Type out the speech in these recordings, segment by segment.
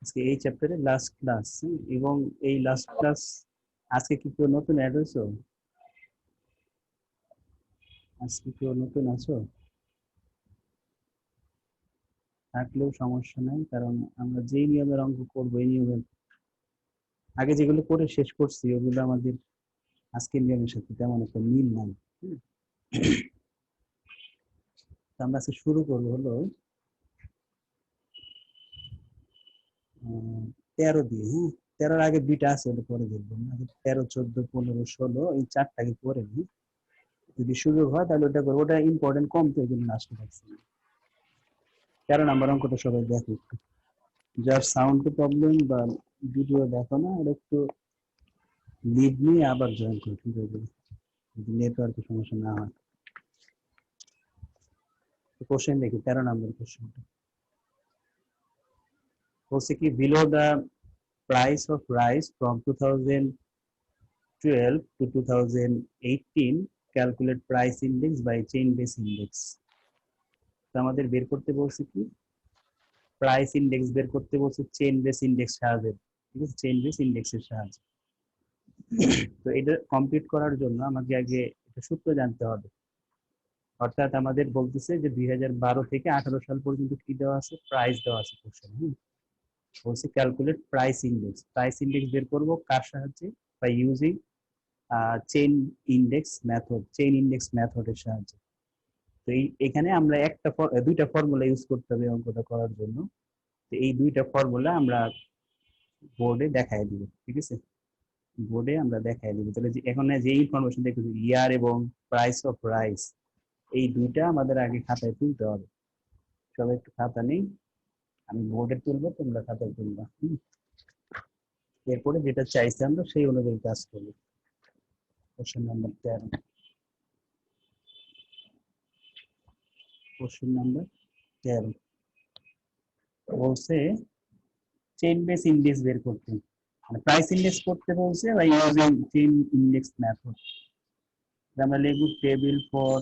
আজকে এই চ্যাপ্টারের লাস্ট ক্লাস, এবং এই লাস্ট ক্লাস আজকে কি কেউ নতুন অ্যাড হয়েছো? আজকে কেউ নতুন আছো? থাকলেও সমস্যা নাই, কারণ আমরা যেই নিয়মের অঙ্ক করবো এই নিয়মের আগে যেগুলো করে শেষ করছি ওগুলো আমাদের আজকের নিয়মের সাথে তেমন একটা মিল নাই। হুম। তো আমরা আজকে শুরু করবো হলো 13 দিয়ে। হ্যাঁ, 13-র আগে দুইটা আছে, ওটা পরে দেখবো না। 13, 14, 15, 16 এই চারটাকে করে নিই। যদি সুযোগ হয় তাহলে ওটা করবো, ওটা ইম্পর্টেন্ট কম, তো এই জন্য লাস্টে রাখছি। 13 নম্বর অঙ্কটা সবাই দেখো একটু। যার সাউন্ড প্রবলেম বা ভিডিও দেখো না, ওরা একটু লিভ নিয়ে আবার জয়েন করো, ঠিক আছে? যদি নেটওয়ার্কের সমস্যা না হয়। কোশ্চেন দেখি, 13 নম্বর কোশ্চেনটা বলছে কি, below the price of rice from 2012 to 2018 calculate price index by chain base index. আমাদের বের করতে বলছে কি, প্রাইস ইন্ডেক্স বের করতে বলছে চেইন বেস ইন্ডেক্স সাহায্যে, ঠিক আছে? চেইন বেস ইন্ডেক্সের সাহায্যে। তো এটা কমপ্লিট করার জন্য আমাকে আগে এটা সূত্র জানতে হবে। অর্থাৎ আমাদের বলতেছে যে 2012 থেকে 18 সাল পর্যন্ত কি দেওয়া আছে, প্রাইস দেওয়া আছে কোশ্চেন। বলছে calculate price index. Price index বের করব কার সাহায্যে? By using chain index method, chain index মেথডের সাহায্যে। তো এখানে আমরা দুইটা ফর্মুলা ইউজ করতে হবে অঙ্কটা করার জন্য। তো এই দুইটা ফর্মুলা আমরা বোর্ডে দেখাই দিব, ঠিক আছে? বোর্ডে আমরা দেখাই দিব। তাহলে এখন যে ইনফরমেশন দেখতেছি, ইয়ার এবং প্রাইস অফ রাইস, এই দুইটা আমাদের আগে খাতায় তুলতে হবে। সবাই একটু খাতা নেই, আমি বোর্ডে তুলবো, তোমরা খাতায় তুলবা। এরপরে যেটা চাইছি আমরা সেই অনুযায়ী কাজ করবো। Question number 13। কোশ্চেন নাম্বার 13 বলছে চেইন বেস ইন্ডেক্স বের করতে, মানে প্রাইস ইন্ডেক্স করতে বলছে বা ইউজিং চেইন ইন্ডেক্স মেথড। আমরা লিখব table for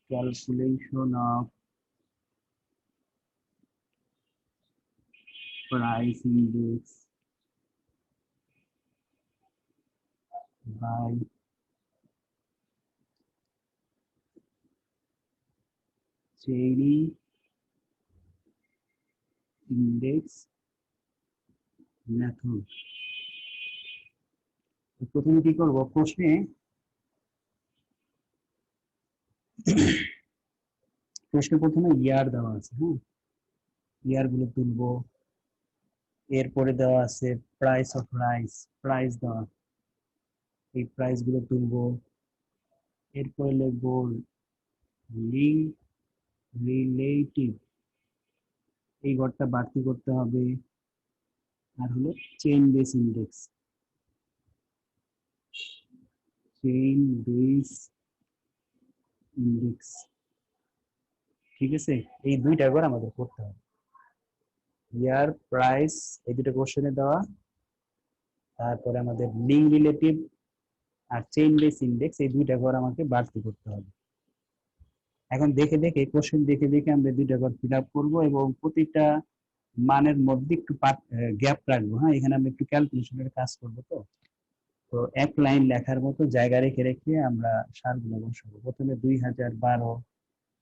calculation of price index by chain index method. প্রথমে কি করব, প্রশ্নে প্রথমে ইয়ার দেওয়া আছে। হ্যাঁ, ইয়ার গুলো তুলবো। এরপরে দেওয়া আছে প্রাইস অফ রাইস, প্রাইস দেওয়া, এই প্রাইস গুলো তুলবো। এরপরে লিখবো রিলেটিভ, এই ঘরটা বাড়তি করতে হবে। আর হলো chain base index, chain base index, ঠিক আছে? এই দুইটা ঘর আমাদের করতে হবে। ইয়ার, প্রাইস, এই দুটো কোশ্চেনে দেওয়া। তারপরে আমাদের লিঙ্ক রিলেটিভ আর চেইন বেস ইন্ডেক্স, এই দুইটা ঘর আমাকে বাড়তি করতে হবে। এখন দেখে দেখে কোশ্চেন দেখে দেখে আমরা দুইটা ঘর ফিল আপ করবো, এবং প্রতিটা মানের মধ্যে একটু গ্যাপ রাখবো। হ্যাঁ, এখানে আমরা একটু ক্যালকুলেশনের কাজ করবো। তো তো এক লাইন লেখার মতো জায়গা রেখে রেখে আমরা সারগুলো বসাবো। প্রথমে 2012,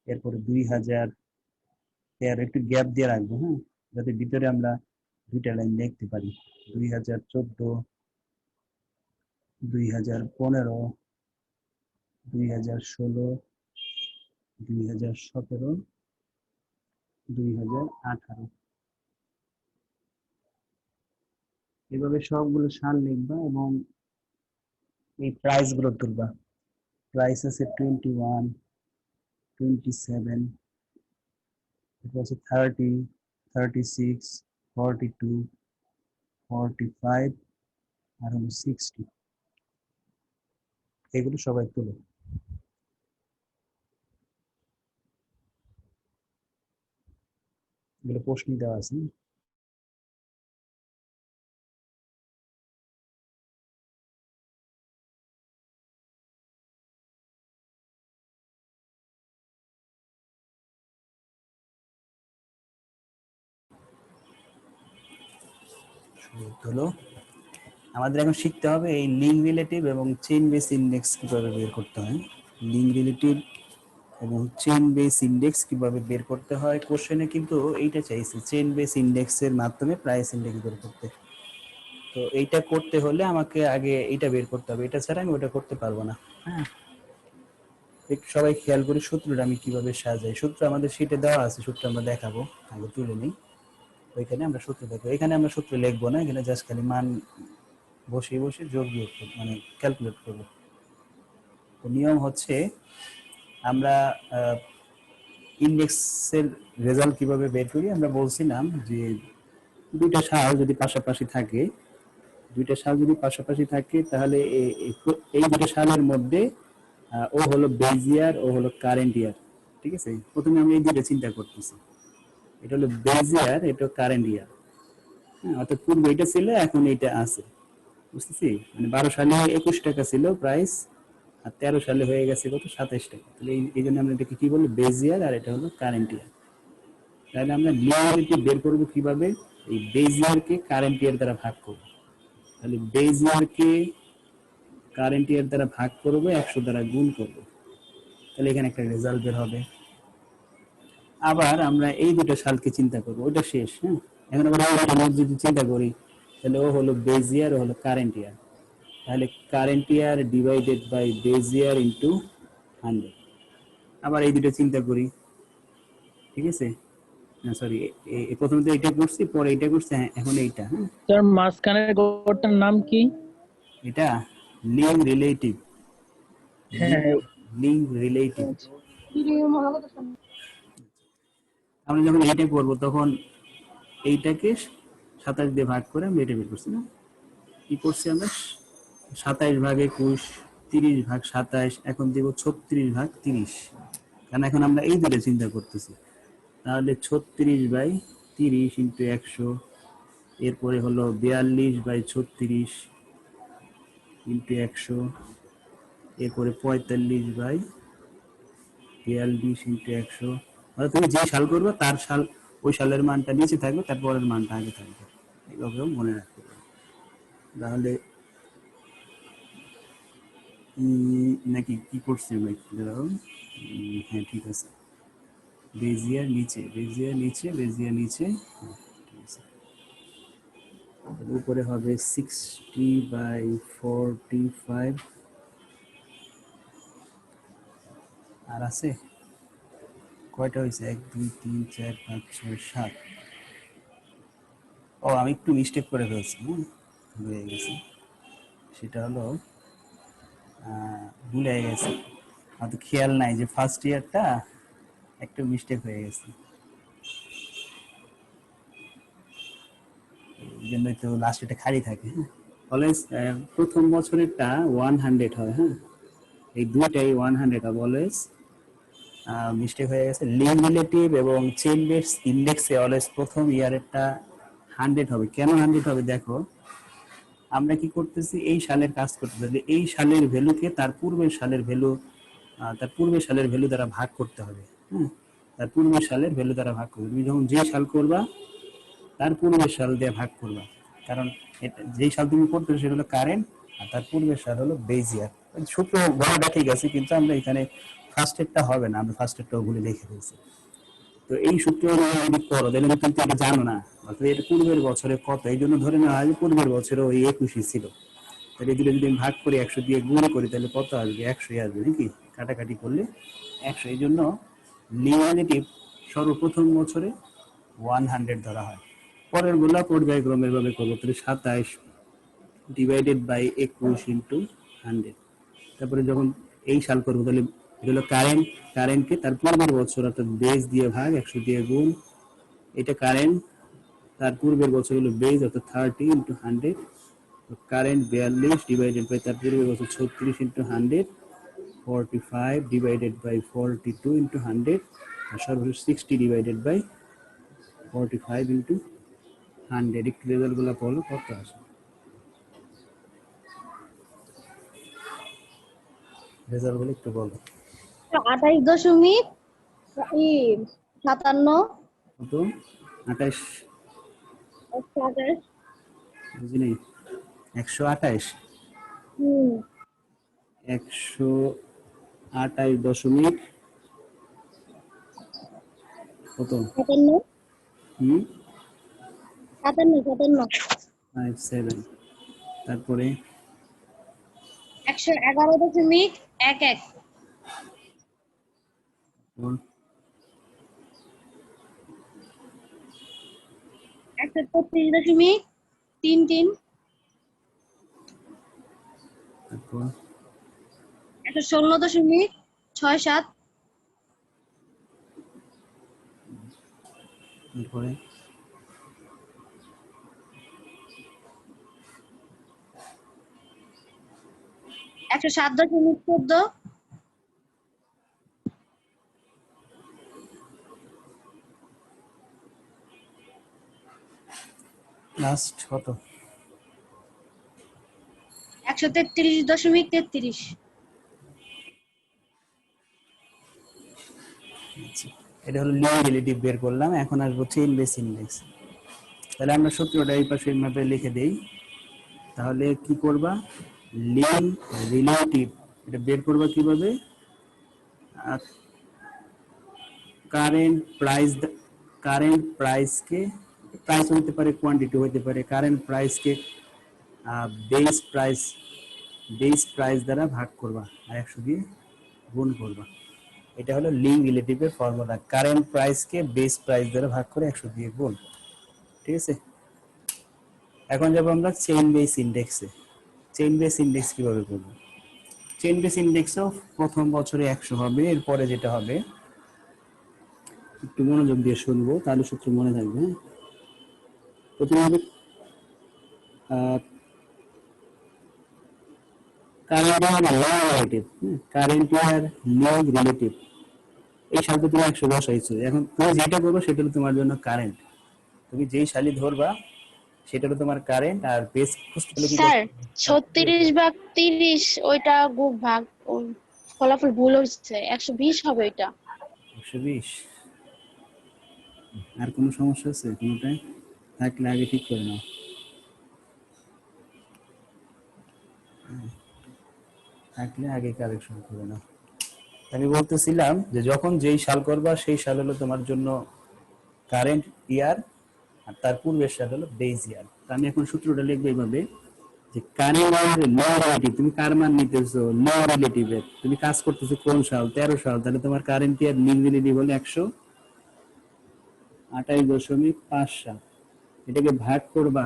এরপরে 2013, একটু গ্যাপ দিয়ে রাখবো। হ্যাঁ, যাতে ভিতরে আমরা দুইটা লাইন লিখতে পারি। 2014, 2015, 2016, 2017, 2018, এভাবে সবগুলো সাল লিখবা এবং এই প্রাইস গুলো তুলবা। প্রাইস আছে 21, 27, এটা হচ্ছে 30, 36, 42, 45, আর হলো 60। এগুলো সবাই তুলো। এগুলো প্রশ্ন দেওয়া আছে। হলো আমাদের এখন শিখতে হবে এই লিঙ্ক রিলেটিভ এবং চেইন বেস ইন্ডেক্স কিভাবে বের করতে হয়। লিঙ্ক রিলেটিভ এবং চেইন বেস ইন্ডেক্স কিভাবে বের করতে হয়, কোশ্চেনে কিন্তু এইটা চাইছে চেইন বেস ইন্ডেক্সের মাধ্যমে প্রাইস ইন্ডেক্স বের করতে। তো এইটা করতে হলে আমাকে আগে এইটা বের করতে হবে, এটা ছাড়া আমি ওটা করতে পারবো না। হ্যাঁ, একটু সবাই খেয়াল করি সূত্রটা আমি কিভাবে সাজাই। সূত্র আমাদের শীটে দেওয়া আছে, সূত্র আমরা দেখাবো, আগে তুলে নিই। ওইখানে আমরা সূত্র দেখবো, এখানে আমরা সূত্র লিখবো না, এখানে জাস্ট খালি মান বসে বসে যোগ বিয়োগ মানে ক্যালকুলেট করবো। তো নিয়ম হচ্ছে আমরা ইন্ডেক্সের রেজাল্ট কিভাবে বের করি। আমরা বলছিলাম যে দুইটা সাল যদি পাশাপাশি থাকে, তাহলে এই দুটো সালের মধ্যে ও হলো বেজ ইয়ার, ও হলো কারেন্ট ইয়ার। ঠিক আছে, প্রথমে আমি এই দুটো চিন্তা করতেছি, এটা হলো বেজ ইয়ার, এটা কারেন্ট ইয়ার। হ্যাঁ, অর্থাৎ পূর্বে এটা ছিল, এখন এটা আছে, বুঝতেছি। মানে 12 সালে 21 টাকা ছিল প্রাইস, আর 13 সালে হয়ে গেছে কত, 27 টাকা। তাহলে এই জন্য আমরা এটাকে কি বলি, বেজ ইয়ার, আর এটা হলো কারেন্ট ইয়ার। তাহলে আমরা লিনিয়ারিটি বের করবো কিভাবে, এই বেজ ইয়ারকে কারেন্ট ইয়ার দ্বারা ভাগ করবো। তাহলে বেজ ইয়ারকে কারেন্ট ইয়ার দ্বারা ভাগ করবো, 100 দ্বারা গুণ করবো, তাহলে এখানে একটা রেজাল্ট বের হবে। আবার আমরা এই দুটো সালকে চিন্তা করবো, ওইটা শেষ। হ্যাঁ, এখন আবার যদি চিন্তা করি, তাহলে ও হলো বেজ ইয়ার, ও হলো কারেন্ট ইয়ার। তাহলে current year divided by base year into 100। আবার এই দুটো চিন্তা করি, ঠিক আছে। না সরি, প্রথমে তো এটা করছি, পরে এটা করছি, হ্যাঁ এখন এইটা। হ্যাঁ স্যার, মাঝখানের কোডটার নাম কি? এটা লিঙ্ক রিলেটিভ। হ্যাঁ, লিঙ্ক রিলেটিভ। আমরা যখন এটা করব তখন এইটাকে 27 দিয়ে ভাগ করে আমরা এটা বের করছি না, কি করছি আমরা, 27 ভাগ 21, 30 ভাগ 27, এখন দেব 36 ভাগ 30। কারণ এখন আমরা এই দুটো চিন্তা করতেছি। তাহলে 36/30 ইন্টু 100, এরপরে হলো 42/36 ইন্টু 100, এরপরে 45/42 ইন্টু 100। অর্থাৎ তুমি যে সাল করবে তার সাল, ওই সালের মানটা নিচে থাকবে, তারপরের মানটা আগে থাকবে, এইভাবেও মনে রাখতে পারবে। তাহলে নাকি কি করছি আমরা একটু দাঁড়াও। হ্যাঁ ঠিক আছে, বেজিয়ার নিচে, বেজিয়ার নিচে, বেজিয়ার নিচে, হ্যাঁ ঠিক আছে। উপরে হবে 60/45, আর আছে কয়টা হয়েছে, 1 2 3 4 5 6 7। ও আমি একটু মিস্টেক করে ফেলছি, ভুলে গেছি। সেটা হলো ভুলে গেছি, হয়তো খেয়াল নাই যে ফার্স্ট ইয়ারটা একটু মিস্টেক হয়ে গেছে, এই জন্যই তো লাস্ট এটা খালি থাকে। হ্যাঁ, অলওয়েজ প্রথম বছরেরটা 100 হয়। হ্যাঁ, এই দুইটাই 100 হবে অলওয়েজ। মিস্টেক হয়ে গেছে, লিঙ্ক রিলেটিভ এবং চেইন বেস ইন্ডেক্সে অলওয়েজ প্রথম ইয়ারেরটা 100 হবে। কেন 100 হবে দেখো, আমরা কি করতেছি, এই সালের কাজ করতেছি, এই সালের ভ্যালুকে তার পূর্বের সালের ভ্যালু, দ্বারা ভাগ করতে হবে। হ্যাঁ, তার পূর্বের সালের ভ্যালু দ্বারা ভাগ করবে। তুমি যখন যে সাল করবা তার পূর্বের সাল দিয়ে ভাগ করবা, কারণ যেই সাল তুমি করতেছো সেটা হলো কারেন্ট, আর তার পূর্বের সাল হলো বেজ ইয়ার। সূত্র বলাটা ঠিক আছে, কিন্তু আমরা এখানে ফার্স্ট এডটা হবে না, আমরা ফার্স্ট এডটাও ভুলে লিখে ফেলছি। তো এই সূত্র যদি করো তাহলে কিন্তু এটা জানো না, অর্থাৎ এর পূর্বের বছরে কত, এই জন্য ধরে নেওয়া হয় যে পূর্বের বছরে ওই 21 ছিল। তাহলে এগুলো যদি আমি ভাগ করি, 100 দিয়ে গুণ করি, তাহলে কত আসবে, 100 আসবে নাকি, কাটাকাটি করলে 100। এই জন্য লিনিয়ারিটিভ সর্বপ্রথম বছরে 100 ধরা হয়। পরের গুলা পর্যায়ক্রমের ভাবে করবো, তাহলে 27 ডিভাইডেড বাই 21 ইন্টু 100। তারপরে যখন এই সাল করবো, তাহলে এটা হলো কারেন্ট, কারেন্টকে তার পূর্বের বছর অর্থাৎ বেস দিয়ে ভাগ, 100 দিয়ে গুণ, এটা কারেন্ট, তার পূর্বের বছর হলো বেস অর্থাৎ 30 ইন্টু 100। কারেন্ট 42 ডিভাইডেড বাই তার পূর্বের বছর 36 ইন্টু 100, 45 ডিভাইডেড বাই 42 ইন্টু 100, আর সর্বশেষ 60 ডিভাইডেড বাই 45 ইন্টু 100। একটু রেজাল্ট গুলো বলো কত আসে, রেজাল্ট গুলো একটু বলো। 28.57 কত, 28, 28 বুঝিনি 128 হুম 128 দশমিক কত 57 হুম 57 57 তারপরে 111.11 ওর 133.33 তারপর 116.67 তারপরে 107.14 লাস্ট কত 133.33 আচ্ছা, এটা হলো লিং রিলেটিভ বের করলাম। এখন আসবো চেইন বেস ইন্ডেক্স। তাহলে আমরা সূত্রটা এই পাশে এইভাবে লিখে দেই। তাহলে কি করবা, লিং রিলেটিভ এটা বের করবা কিভাবে, কারেন্ট প্রাইসকে, প্রাইস হতে পারে কোয়ান্টিটি হতে পারে, কারেন্ট প্রাইসকে বেস প্রাইস দ্বারা ভাগ করবা আর 100 দিয়ে গুণ করবা। এটা হলো লিং রিলেটিভের ফর্মুলা, কারেন্ট প্রাইসকে বেস প্রাইস দ্বারা ভাগ করে 100 দিয়ে গুণ। ঠিক আছে, এখন যাব আমরা চেইন বেস ইন্ডেক্সে। চেইন বেস ইন্ডেক্স কিভাবে করব, চেইন বেস ইন্ডেক্সও প্রথম বছরে 100 হবে, এরপরে যেটা হবে একটু মনোযোগ দিয়ে শুনবো তাহলে সূত্র মনে থাকবে। হ্যাঁ, প্রথমে হবে কারেন্ট ইয়ার রিলেটিভ, কারেন্ট ইয়ার লগ রিলেটিভ, এই সালটা তুমি 100 বসাইছো, এখন তুমি যেটা করবে সেটা হলো তোমার জন্য কারেন্ট। তুমি যেই শালি ধরবা সেটা হলো তোমার কারেন্ট, আর বেস খুঁজতে হলে কি স্যার করবে, 36/30 ওইটা ভাগ ফলাফল ভুল হচ্ছে 120 হবে এটা 120। আর কোনো সমস্যা আছে কোনোটায়, থাকলে আগে ঠিক করে নাও। থাকলে আগে কারেকশন করে নাও। আমি বলতেছিলাম যে যখন যেই সাল করবা সেই সাল হলো তোমার জন্য কারেন্ট ইয়ার, আর তার পূর্বের সাল হলো বেস ইয়ার। আমি এখন সূত্রটা লিখবো এইভাবে যে কারেন্ট ইয়ার নো রিলেটিভ, তুমি কার মান নিতেছো, নো রিলেটিভের, তুমি কাজ করতেছো কোন সাল, 13 সাল, তাহলে তোমার কারেন্ট ইয়ার লিং রিলেটিভ হলো 128.5 সাল। এটাকে ভাগ করবা,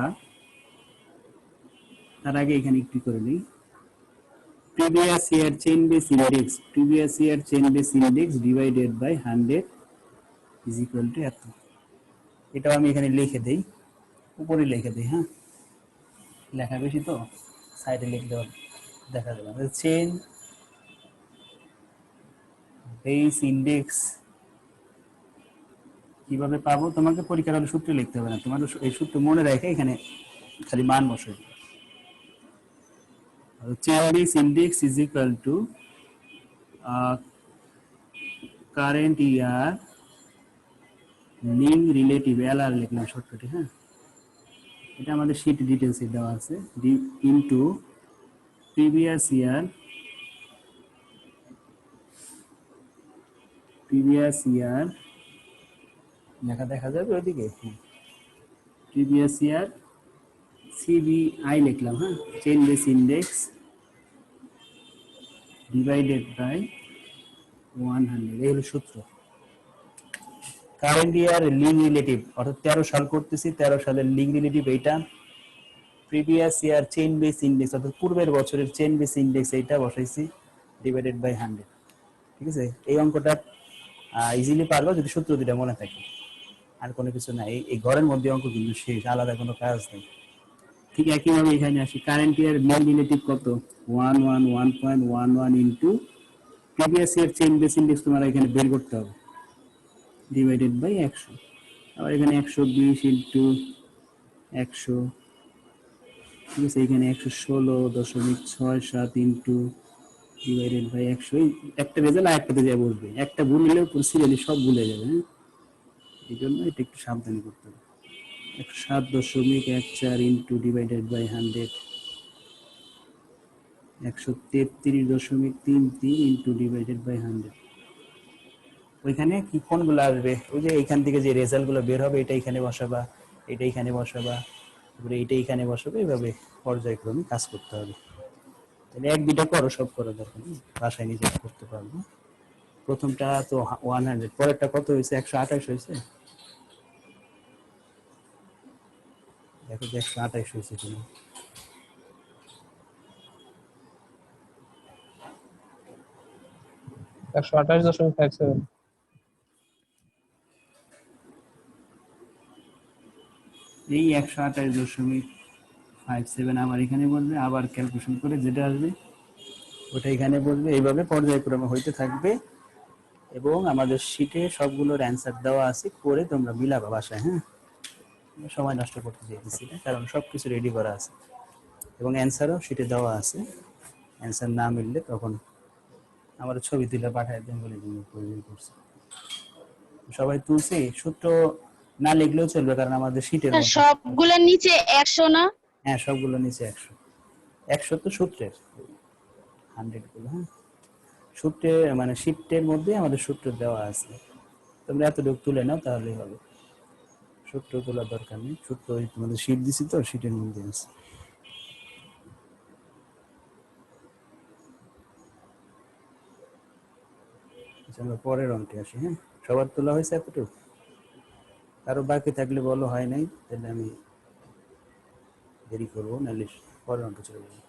তার আগে এখানে একটু করে নিই, previous year chain base index divided by 100 is equal to এত। এটাও আমি এখানে লিখে দেই, উপরে লিখে দেই। হ্যাঁ, লেখা বেশি তো সাইডে লিখলে দেখা যাবে। চেইন বেস ইন্ডেক্স কিভাবে পাবো, তোমাকে পরীক্ষার হলে সূত্র লিখতে হবে না, তোমার এই সূত্র মনে রেখে এখানে খালি মান বসাই। Chain base index is equal to current year link relative, LR লিখলাম শর্টকাটে। হ্যাঁ, এটা আমাদের শীট ডিটেলস দেওয়া আছে, ইনটু প্রিভিয়াস ইয়ার লেখা দেখা যাবে ওইদিকে, প্রিভিয়াস ইয়ার সিবিআই লিখলাম। হ্যাঁ, chain base index divided by 100, এই হলো সূত্র। কারেন্ট ইয়ার লিং রিলেটিভ অর্থাৎ 13 সাল করতেছি, 13 সালের লিং রিলেটিভ এইটা, previous year chain base index অর্থাৎ পূর্বের বছরের চেইন বেস ইন্ডেক্স এইটা বসাইছি, ডিভাইডেড বাই 100। ঠিক আছে, এই অঙ্কটা ইজিলি পারবো যদি সূত্র দুটা মনে থাকে, আর কোনো কিছু নাই। এই ঘরের মধ্যে অঙ্ক কিন্তু শেষ, আলাদা কোনো কাজ নেই। ঠিক একইভাবে এখানে আসি, কারেন্ট ইয়ার মেল রিলেটিভ কত, 111.11 into previous year chain base index তোমার এখানে বের করতে হবে, ডিভাইডেড বাই 100। আবার এখানে 120 ইন্টু 100, ঠিক আছে, এখানে 116.67 ইন্টু ডিভাইডেড বাই 100। একটা রেজাল্ট আর একটাতে যা বসবে, একটা ভুল হলেও সিরিয়ালি সব ভুলে যাবে। হ্যাঁ, এই জন্য এটা একটু সাবধানে করতে হবে। 7.14 into divided by 100, 133.33 into divided by 100। ওইখানে কি কোনগুলো আসবে? ওই যে এইখান থেকে যে রেজাল্টগুলো বের হবে এটা এখানে বসাবা, এটা এখানে বসাবা, তারপরে এটা এখানে বসাবে, এইভাবে পর্যায়ক্রমে কাজ করতে হবে। তাহলে এক দুইটা করো, সব করা দরকার নেই, বাসায় নিজে করতে পারবো। প্রথমটা তো 100, পরেরটা কত হয়েছে? 128 হয়েছে। দেখো যে 128 হয়েছে কিনা। একশো 28.57। এই 128.57 আমার এখানে বলবে, আবার ক্যালকুলেশন করে যেটা আসবে ওটা এখানে বলবে। এইভাবে পর্যায়ক্রমে হইতে থাকবে এবং আমাদের শীটে সবগুলোর অ্যান্সার দেওয়া আছে, করে তোমরা মিলাবা বাসায়। হ্যাঁ, সময় নষ্ট করতে চাইতেছি না, কারণ সবকিছু রেডি করা আছে এবং অ্যান্সারও শীটে দেওয়া আছে। অ্যান্সার না মিললে তখন আমার ছবি তুলে পাঠায় দেন বলে তুমি প্রয়োজন করছে। সবাই তুলছি, সূত্র না লিখলেও চলবে, কারণ আমাদের শীটের স্যার মধ্যে। সবগুলোর নিচে 100 না? হ্যাঁ, সবগুলো নিচে 100। 100 তো সূত্রের, 100 গুলো। হ্যাঁ, সূত্রে মানে শীটের মধ্যে আমাদের সূত্র দেওয়া আছে, তোমরা এতটুকু তুলে নাও তাহলেই হবে। সূত্র তোলার দরকার নেই, সূত্র ওই তোমাদের শীট দিছি তো, শীটের মধ্যে আছে। আচ্ছা, আমরা পরের অঙ্কে আসি। হ্যাঁ, সবার তোলা হয়েছে এতটুকু? কারো বাকি থাকলে বলো হয় নাই, তাহলে আমি দেরি করবো, নাহলে পরের অঙ্কে চলে যাবো।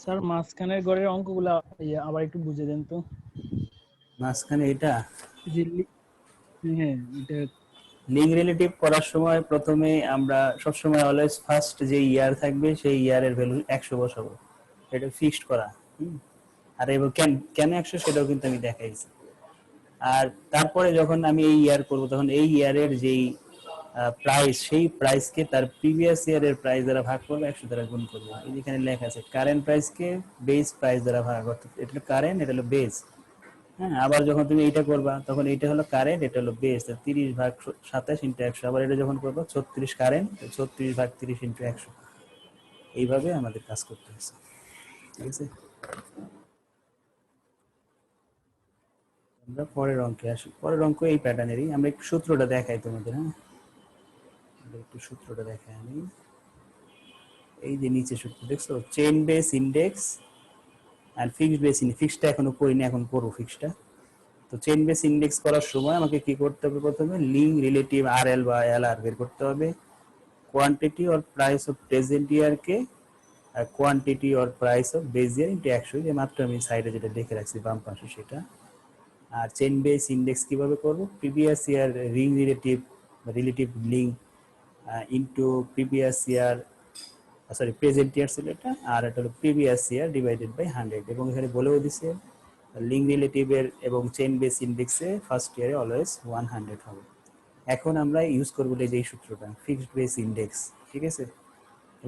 স্যার মাঝখানের ঘরের অঙ্কগুলা আবার একটু বুঝে দেন তো। মাঝখানে এটা যে হ্যাঁ, এটা লিঙ্ক রিলেটিভ করার সময় প্রথমে আমরা সবসময় অলওয়েজ ফার্স্ট যে ইয়ার থাকবে সেই ইয়ারের ভ্যালু 100 বসাবো, এটা ফিক্সড করা। আর এবার কেন কেন 100 সেটাও কিন্তু আমি দেখাইছি। আর তারপরে যখন আমি এই ইয়ার করব, তখন এই ইয়ারের যেই প্রাইস, সেই প্রাইসকে তার প্রিভিয়াস ইয়ারের প্রাইস দ্বারা ভাগ করবো, 100 দ্বারা গুণ করবো। এই যেখানে লেখা আছে কারেন্ট প্রাইসকে বেস প্রাইস দ্বারা ভাগ, অর্থাৎ এটা হলো কারেন্ট, এটা হলো বেস। হ্যাঁ, আবার যখন তুমি এইটা করবা তখন এইটা হলো কারেন্ট, এটা হলো বেস, 30 ভাগ 27 ইন্টু 100। আবার এটা যখন করবো 36 কারেন্ট, 36 ভাগ 30 ইন্টু 100। এইভাবে আমাদের কাজ করতে হচ্ছে। ঠিক আছে, আমরা পরের অঙ্কে আসি। পরের অঙ্ক এই প্যাটার্নেরই, আমরা একটু সূত্রটা দেখাই তোমাদের। হ্যাঁ, একটু সূত্রটা দেখাই আমি। এই যে নিচে সূত্র দেখছো, চেইন বেস ইন্ডেক্স আর ফিক্সড বেস ইন্ডেক্স। ফিক্সডটা এখনো করিনি, এখন করবো ফিক্সডটা। তো চেইন বেস ইন্ডেক্স করার সময় আমাকে কি করতে হবে? প্রথমে লিঙ্ক রিলেটিভ আরএল বা এলআর বের করতে হবে, quantity or price of present ইয়ারকে quantity or price of base year into 100, যে মাত্র আমি সাইডে যেটা লিখে রাখছি বাম পাশে সেটা। আর চেইন বেস ইন্ডেক্স কিভাবে করব? Previous year link relative relative link into previous year, sorry present year ছিল এটা, আর এটা হলো প্রিভিয়াস ইয়ার ডিভাইডেড বাই 100। এবং এখানে বলেও দিছে লিঙ্ক রিলেটিভের এবং চেইন বেস ইন্ডেক্সে ফার্স্ট ইয়ারে অলওয়েজ 100 হবে। এখন আমরা ইউজ করবো এই সূত্রটা, ফিক্সড বেস ইন্ডেক্স। ঠিক আছে,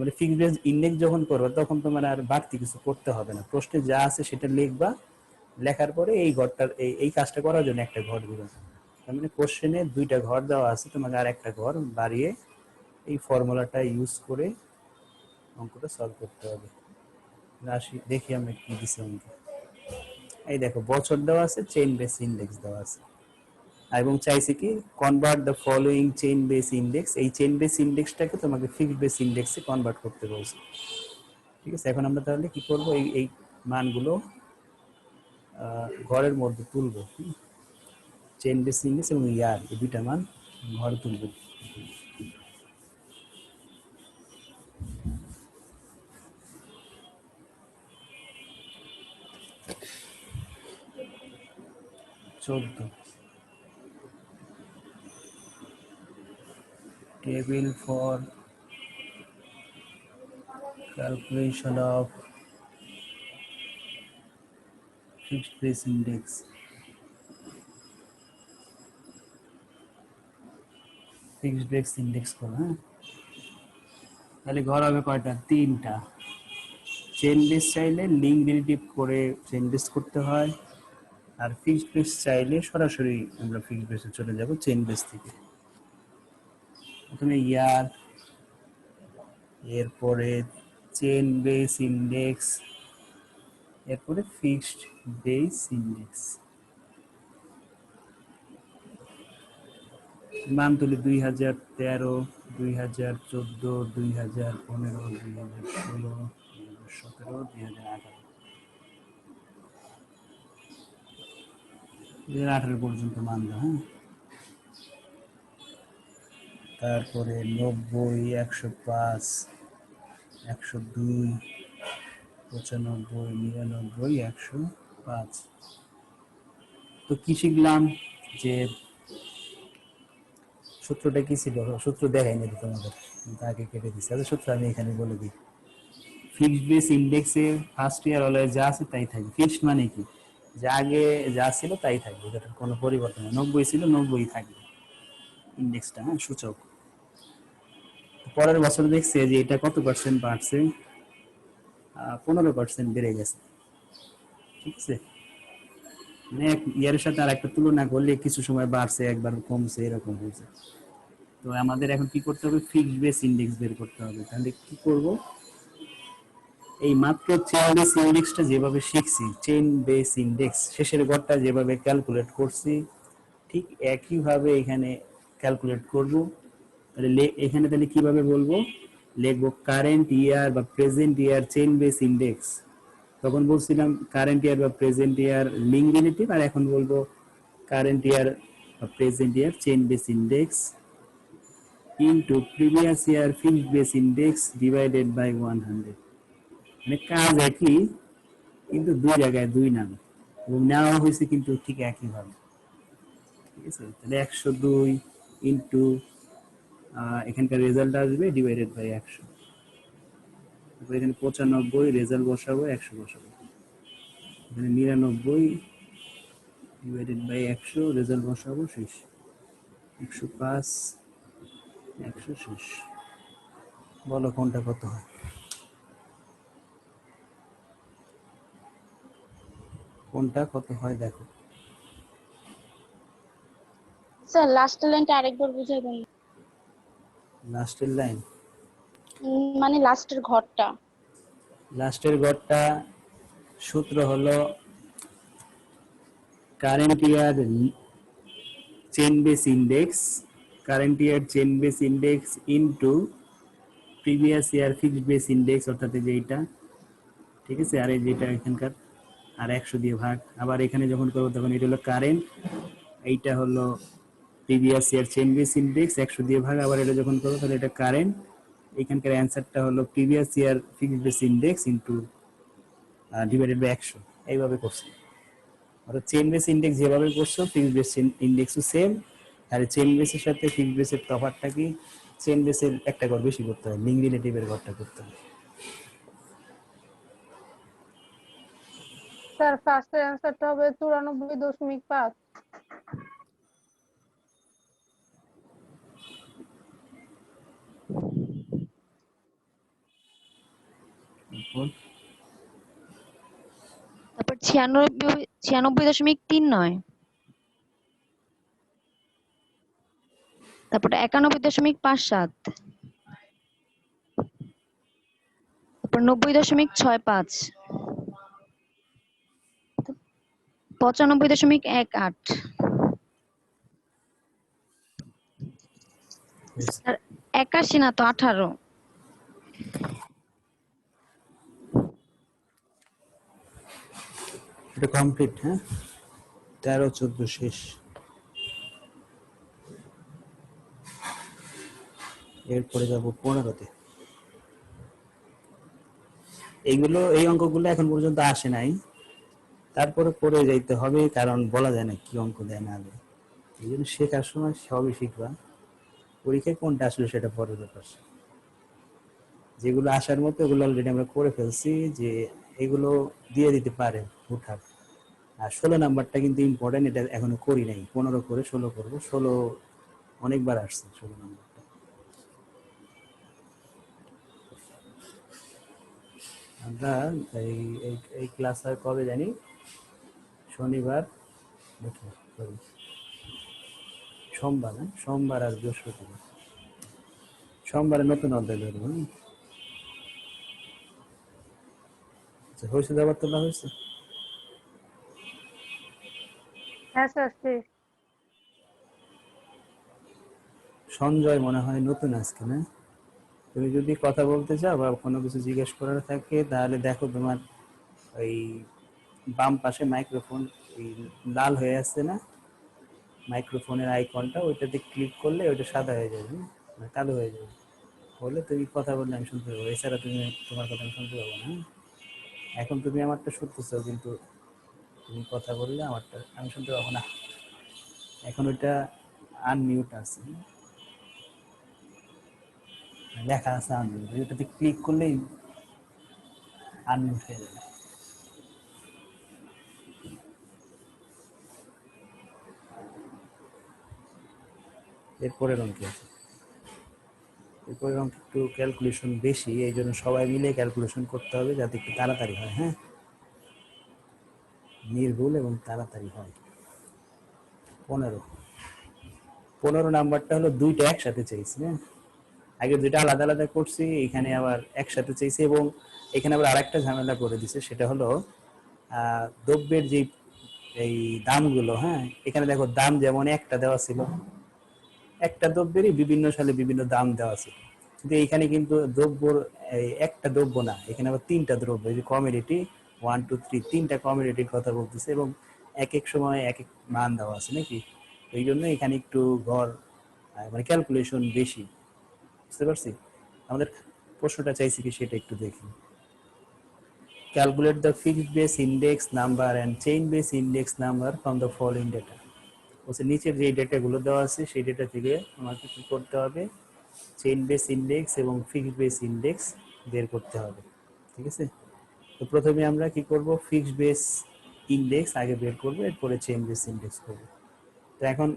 মানে ফিক্সড বেস ইন্ডেক্স যখন করবো তখন তোমার আর বাড়তি কিছু করতে হবে না, প্রশ্নে যা আছে সেটা লিখবা, লেখার পরে এই ঘরটার এই কাজটা করার জন্য একটা ঘর দিবা। তার মানে কোশ্চেনে দুইটা ঘর দেওয়া আছে, তোমাকে আর একটা ঘর বাড়িয়ে এই ফর্মুলাটা ইউজ করে অঙ্কটা সলভ করতে হবে। আসি দেখি আমরা কি দিছি অঙ্কে। এই দেখো, বছর দেওয়া আছে, চেইন বেস ইন্ডেক্স দেওয়া আছে, এবং চাইছে কি convert the following chain base index. এই চেইন বেস ইন্ডেক্সটাকে তোমাকে ফিক্সড বেস ইন্ডেক্সে কনভার্ট করতে বলছে। ঠিক আছে, এখন আমরা তাহলে কি করব? এই মানগুলো ঘরের মধ্যে তুলবো। চেইন বেস ইন্ডেক্স এবং ইয়ার, এই দুইটা মান ঘরে তুলবো। চোদ্দ, table for calculation of fixed base index। Fixed base index করো। হ্যাঁ, তাহলে ঘর হবে কয়টা? 3টা। চেইন বেস চাইলে লিঙ্ক রিলেটিভ করে চেইন বেস করতে হয়, আর ফিক্সড বেস চাইলে সরাসরি আমরা ফিক্সড বেসে চলে যাব চেইন বেস থেকে। প্রথমে ইয়ার, এরপরে চেইন বেস ইন্ডেক্স, এরপরে ফিক্সড বেস ইন্ডেক্স। মান তুলি 2013, 2014, 2015, 2016, 2017, 2018। 2018 পর্যন্ত মান দাও। হ্যাঁ, তারপরে 90, 105, 102, 95, 99, 105। তো কি শিখলাম? যে সূত্রটা কি ছিল? সূত্র দেখাই না তোমাদের, কিন্তু আগে কেটে দিচ্ছি। আচ্ছা, সূত্র আমি এখানে বলে দিই। ফিক্সড বেস ইন্ডেক্সে ফার্স্ট ইয়ার অলওয়েজ যা আছে তাই থাকবে। ফিক্সড মানে কি? যা আগে যা ছিল তাই থাকবে, যেটার কোনো পরিবর্তন নেই। 90 ছিল 90 থাকবে ইন্ডেক্সটা, হ্যাঁ, সূচক। পরের বছর দেখছে যে এটা কত পার্সেন্ট বাড়ছে, 15% বেড়ে গেছে। ঠিক আছে, মানে এক ইয়ারের সাথে আর একটা তুলনা করলে কিছু সময় বাড়ছে, একবার কমছে, এরকম হয়েছে। তো আমাদের এখন কি করতে হবে? ফিক্সড বেস ইন্ডেক্স বের করতে হবে। তাহলে কি করব? এই মাত্র চেইন বেস ইন্ডেক্সটা যেভাবে শিখছি, চেইন বেস ইন্ডেক্স শেষের ঘরটা যেভাবে ক্যালকুলেট করছি, ঠিক একইভাবে এখানে ক্যালকুলেট করব। তাহলে এখানে তাহলে কিভাবে বলবো? লিখবো কারেন্ট ইয়ার বা present year chain base index. তখন বলছিলাম কারেন্ট ইয়ার বা প্রেজেন্ট ইয়ার লিঙ্ক রিলেটিভ, আর এখন বলবো কারেন্ট ইয়ার বা present year chain base index into previous year fixed base index divided by 100। মানে কাজ একই, কিন্তু দুই জায়গায় দুই নাম, এবং নেওয়া হয়েছে কিন্তু ঠিক একইভাবে। ঠিক আছে, তাহলে 102 ইন্টু এখানকার রেজাল্ট আসবে ডিভাইডেড বাই 100। তারপর এখানে 95 রেজাল্ট বসাবো, 100 বসাবো। এখানে 99 ডিভাইডেড বাই 100 রেজাল্ট বসাবো, শেষ। 105, 100, শেষ। বলো কোনটা কত হয়? কোনটা কত হয় দেখো। স্যার লাস্টের লাইনটা আরেকবার বুঝিয়ে দেন। লাস্টের লাইন, মানে লাস্টের ঘরটা। লাস্টের ঘরটা সূত্র হলো current year chain base index, current year chain base index into previous year fixed base index, অর্থাৎ এই যে এইটা। ঠিক আছে, আর এই যেটা এখানকার, আর 100 দিয়ে ভাগ। আবার এখানে যখন করবো তখন এটা হলো কারেন্ট, এইটা হলো previous year chain base index, 100 দিয়ে ভাগ। আবার এটা যখন করবো তাহলে এটা কারেন্ট, এখানকার অ্যান্সারটা হলো previous year fixed base index into divided by 100। এইভাবে করছি। অর্থাৎ চেইন বেস ইন্ডেক্স যেভাবে করছো ফিক্সড বেস ইন্ডেক্সও সেম। আর চেইন বেসের সাথে ফিক্সড বেসের তফাৎটা কি? চেইন বেসের একটা ঘর বেশি করতে হয়, লিঙ্ক রিলেটিভের ঘরটা করতে হয়। স্যার ফার্স্টের অ্যান্সারটা হবে 94.5। তারপর 96.39, তারপর 91.57, তারপর 90.65, 95.18, আর 81 না তো 18। এটা কমপ্লিট। হ্যাঁ, 13, 14 শেষ। এরপরে যাবো 15-তে। এইগুলো, এই অঙ্কগুলো এখন পর্যন্ত আসে নাই, তারপরে পড়ে যাইতে হবে, কারণ বলা যায় না কি অঙ্ক দেয় না দেয়। এই জন্য শেখার সময় সবই শিখবা, পরীক্ষায় কোনটা আসলে সেটা পরের ব্যাপার। যেগুলো আসার মতো ওগুলো অলরেডি আমরা করে ফেলছি, যে এগুলো দিয়ে দিতে পারে হুটহাট। আর 16 নাম্বারটা কিন্তু ইম্পর্টেন্ট, এটা এখনো করি নাই। 15 করে 16 করবো। 16 অনেকবার আসছে 16 নাম্বারটা। আমরা এই এই ক্লাস হয় কবে জানি? শনিবার দেখো, sorry, সোমবার, হ্যাঁ? সোমবার আর বৃহস্পতিবার। সোমবারে নতুন অধ্যায় ধরবো। আচ্ছা, হয়েছে, আবার তোলা হয়েছে। হ্যাঁ স্যার শেষ। সঞ্জয় মনে হয় নতুন আজকে, না? তুমি যদি কথা বলতে চাও বা কোনো কিছু জিজ্ঞেস করার থাকে তাহলে দেখো তোমার ওই বাম পাশে মাইক্রোফোন এই লাল হয়ে আসছে না, মাইক্রোফোনের আইকনটা, ওইটাতে ক্লিক করলে ওইটা সাদা হয়ে যাবে, হ্যাঁ? মানে কালো হয়ে যাবে, বলে তুমি কথা বললে আমি শুনতে পাবো, এছাড়া তুমি তোমার কথা আমি শুনতে পাবো না, হ্যাঁ? এখন তুমি আমারটা শুনতেছো কিন্তু তুমি কথা বললে আমারটা আমি শুনতে পাবো না। এখন ওইটা আনমিউট আছে, লেখা আছে আনমিউট, ওইটাতে ক্লিক করলেই আনমিউট হয়ে যাবে। এরপরের অঙ্কে আছে, এরপরের অঙ্কে একটু ক্যালকুলেশন বেশি, এই জন্য সবাই মিলে ক্যালকুলেশন করতে হবে যাতে একটু তাড়াতাড়ি হয়, হ্যাঁ, নির্ভুল এবং তাড়াতাড়ি হয়। 15 নাম্বারটা হলো দুইটা একসাথে চাইছি, হ্যাঁ, আগে দুইটা আলাদা আলাদা করছি, এখানে আবার একসাথে চাইছি, এবং এখানে আবার আরেকটা ঝামেলা করে দিছে, সেটা হলো দ্রব্যের যে এই দামগুলো, হ্যাঁ, এখানে দেখো দাম যেমন একটা দেওয়া ছিল, একটা দ্রব্যেরই বিভিন্ন সালে বিভিন্ন দাম দেওয়া ছিল, কিন্তু এইখানে কিন্তু দ্রব্যর এই একটা দ্রব্য না, এখানে আবার তিনটা দ্রব্য, এই যে কমিডিটি 1 2 3 তিনটা কমিডিটির কথা বলতেছে, এবং এক এক সময় এক এক মান দেওয়া আছে নাকি, এই জন্য এখানে একটু ঘর মানে ক্যালকুলেশন বেশি, বুঝতে পারছি। আমাদের প্রশ্নটা চাইছি কি সেটা একটু দেখি। Calculate the fixed base index number and chain base index number from the following data. বলছে নিচের যে ডেটাগুলো দেওয়া আছে সেই ডেটা থেকে আমাকে কি করতে হবে, চেইন বেস ইন্ডেক্স এবং ফিক্সড বেস ইন্ডেক্স বের করতে হবে, ঠিক আছে। তো প্রথমে আমরা কি করব, ফিক্সড বেস ইন্ডেক্স আগে বের করব, এরপরে চেইন বেস ইন্ডেক্স করব। তো এখন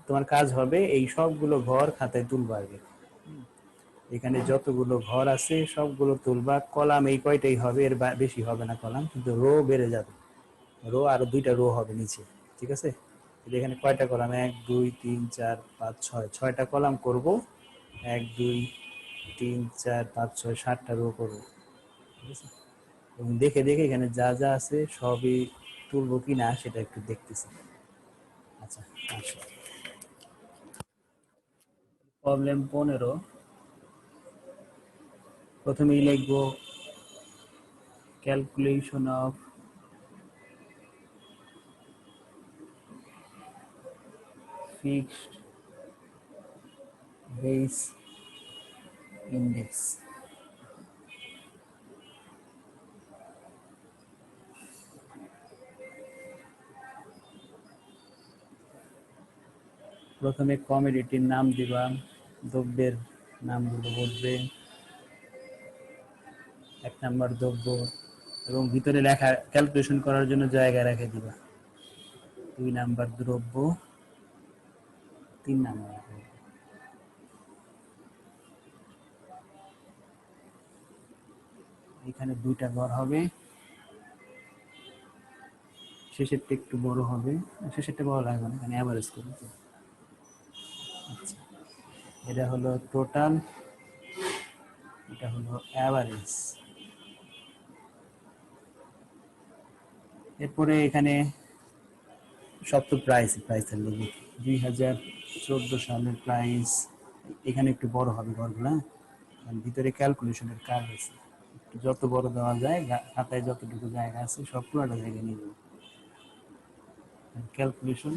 তোমার কাজ হবে এই সবগুলো ঘর খাতায় তুলবা আগে, এখানে যতগুলো ঘর আছে সবগুলো তুলবা, কলাম এই কয়টাই হবে, এর বেশি হবে না কলাম, কিন্তু রো বেড়ে যাবে, রো আরো দুইটা রো হবে নিচে, ঠিক আছে। এখানে কয়টা কলাম, 1 2 3 4 5 6, ছয়টা কলাম করব, 1 2 3 4 5 6 7টা রো করব, ঠিক আছে। এবং দেখে দেখে এখানে যা যা আছে সবই তুলবো কিনা সেটা একটু দেখতেছি। আচ্ছা, আচ্ছা, প্রবলেম 15, প্রথমেই লিখবো calculation of fixed base index। প্রথমে কমোডিটির নাম দিবা, দ্রব্যের নামগুলো বলবে, 1 নাম্বার দ্রব্য, এবং ভিতরে লেখা ক্যালকুলেশন করার জন্য জায়গা রেখে দিবা, 2 নাম্বার দ্রব্য, 3 নাম্বার। এখানে দুইটা ঘর হবে, শেষেরটা একটু বড় হবে, শেষেরটা বড় লাগবে না, এখানে অ্যাভারেজ করব। আচ্ছা, এটা হলো টোটাল, এটা হলো অ্যাভারেজ। এরপরে এখানে সব তো প্রাইসের লিখি, 2014 সালের প্রাইস, এখানে একটু বড় হবে ঘরগুলো, কারণ ভিতরে ক্যালকুলেশনের কাজ আছে, যত বড় দেওয়া যায়, খাতায় যতটুকু জায়গা আছে সব পুরোটা জায়গায় নিয়ে যাবে, ক্যালকুলেশন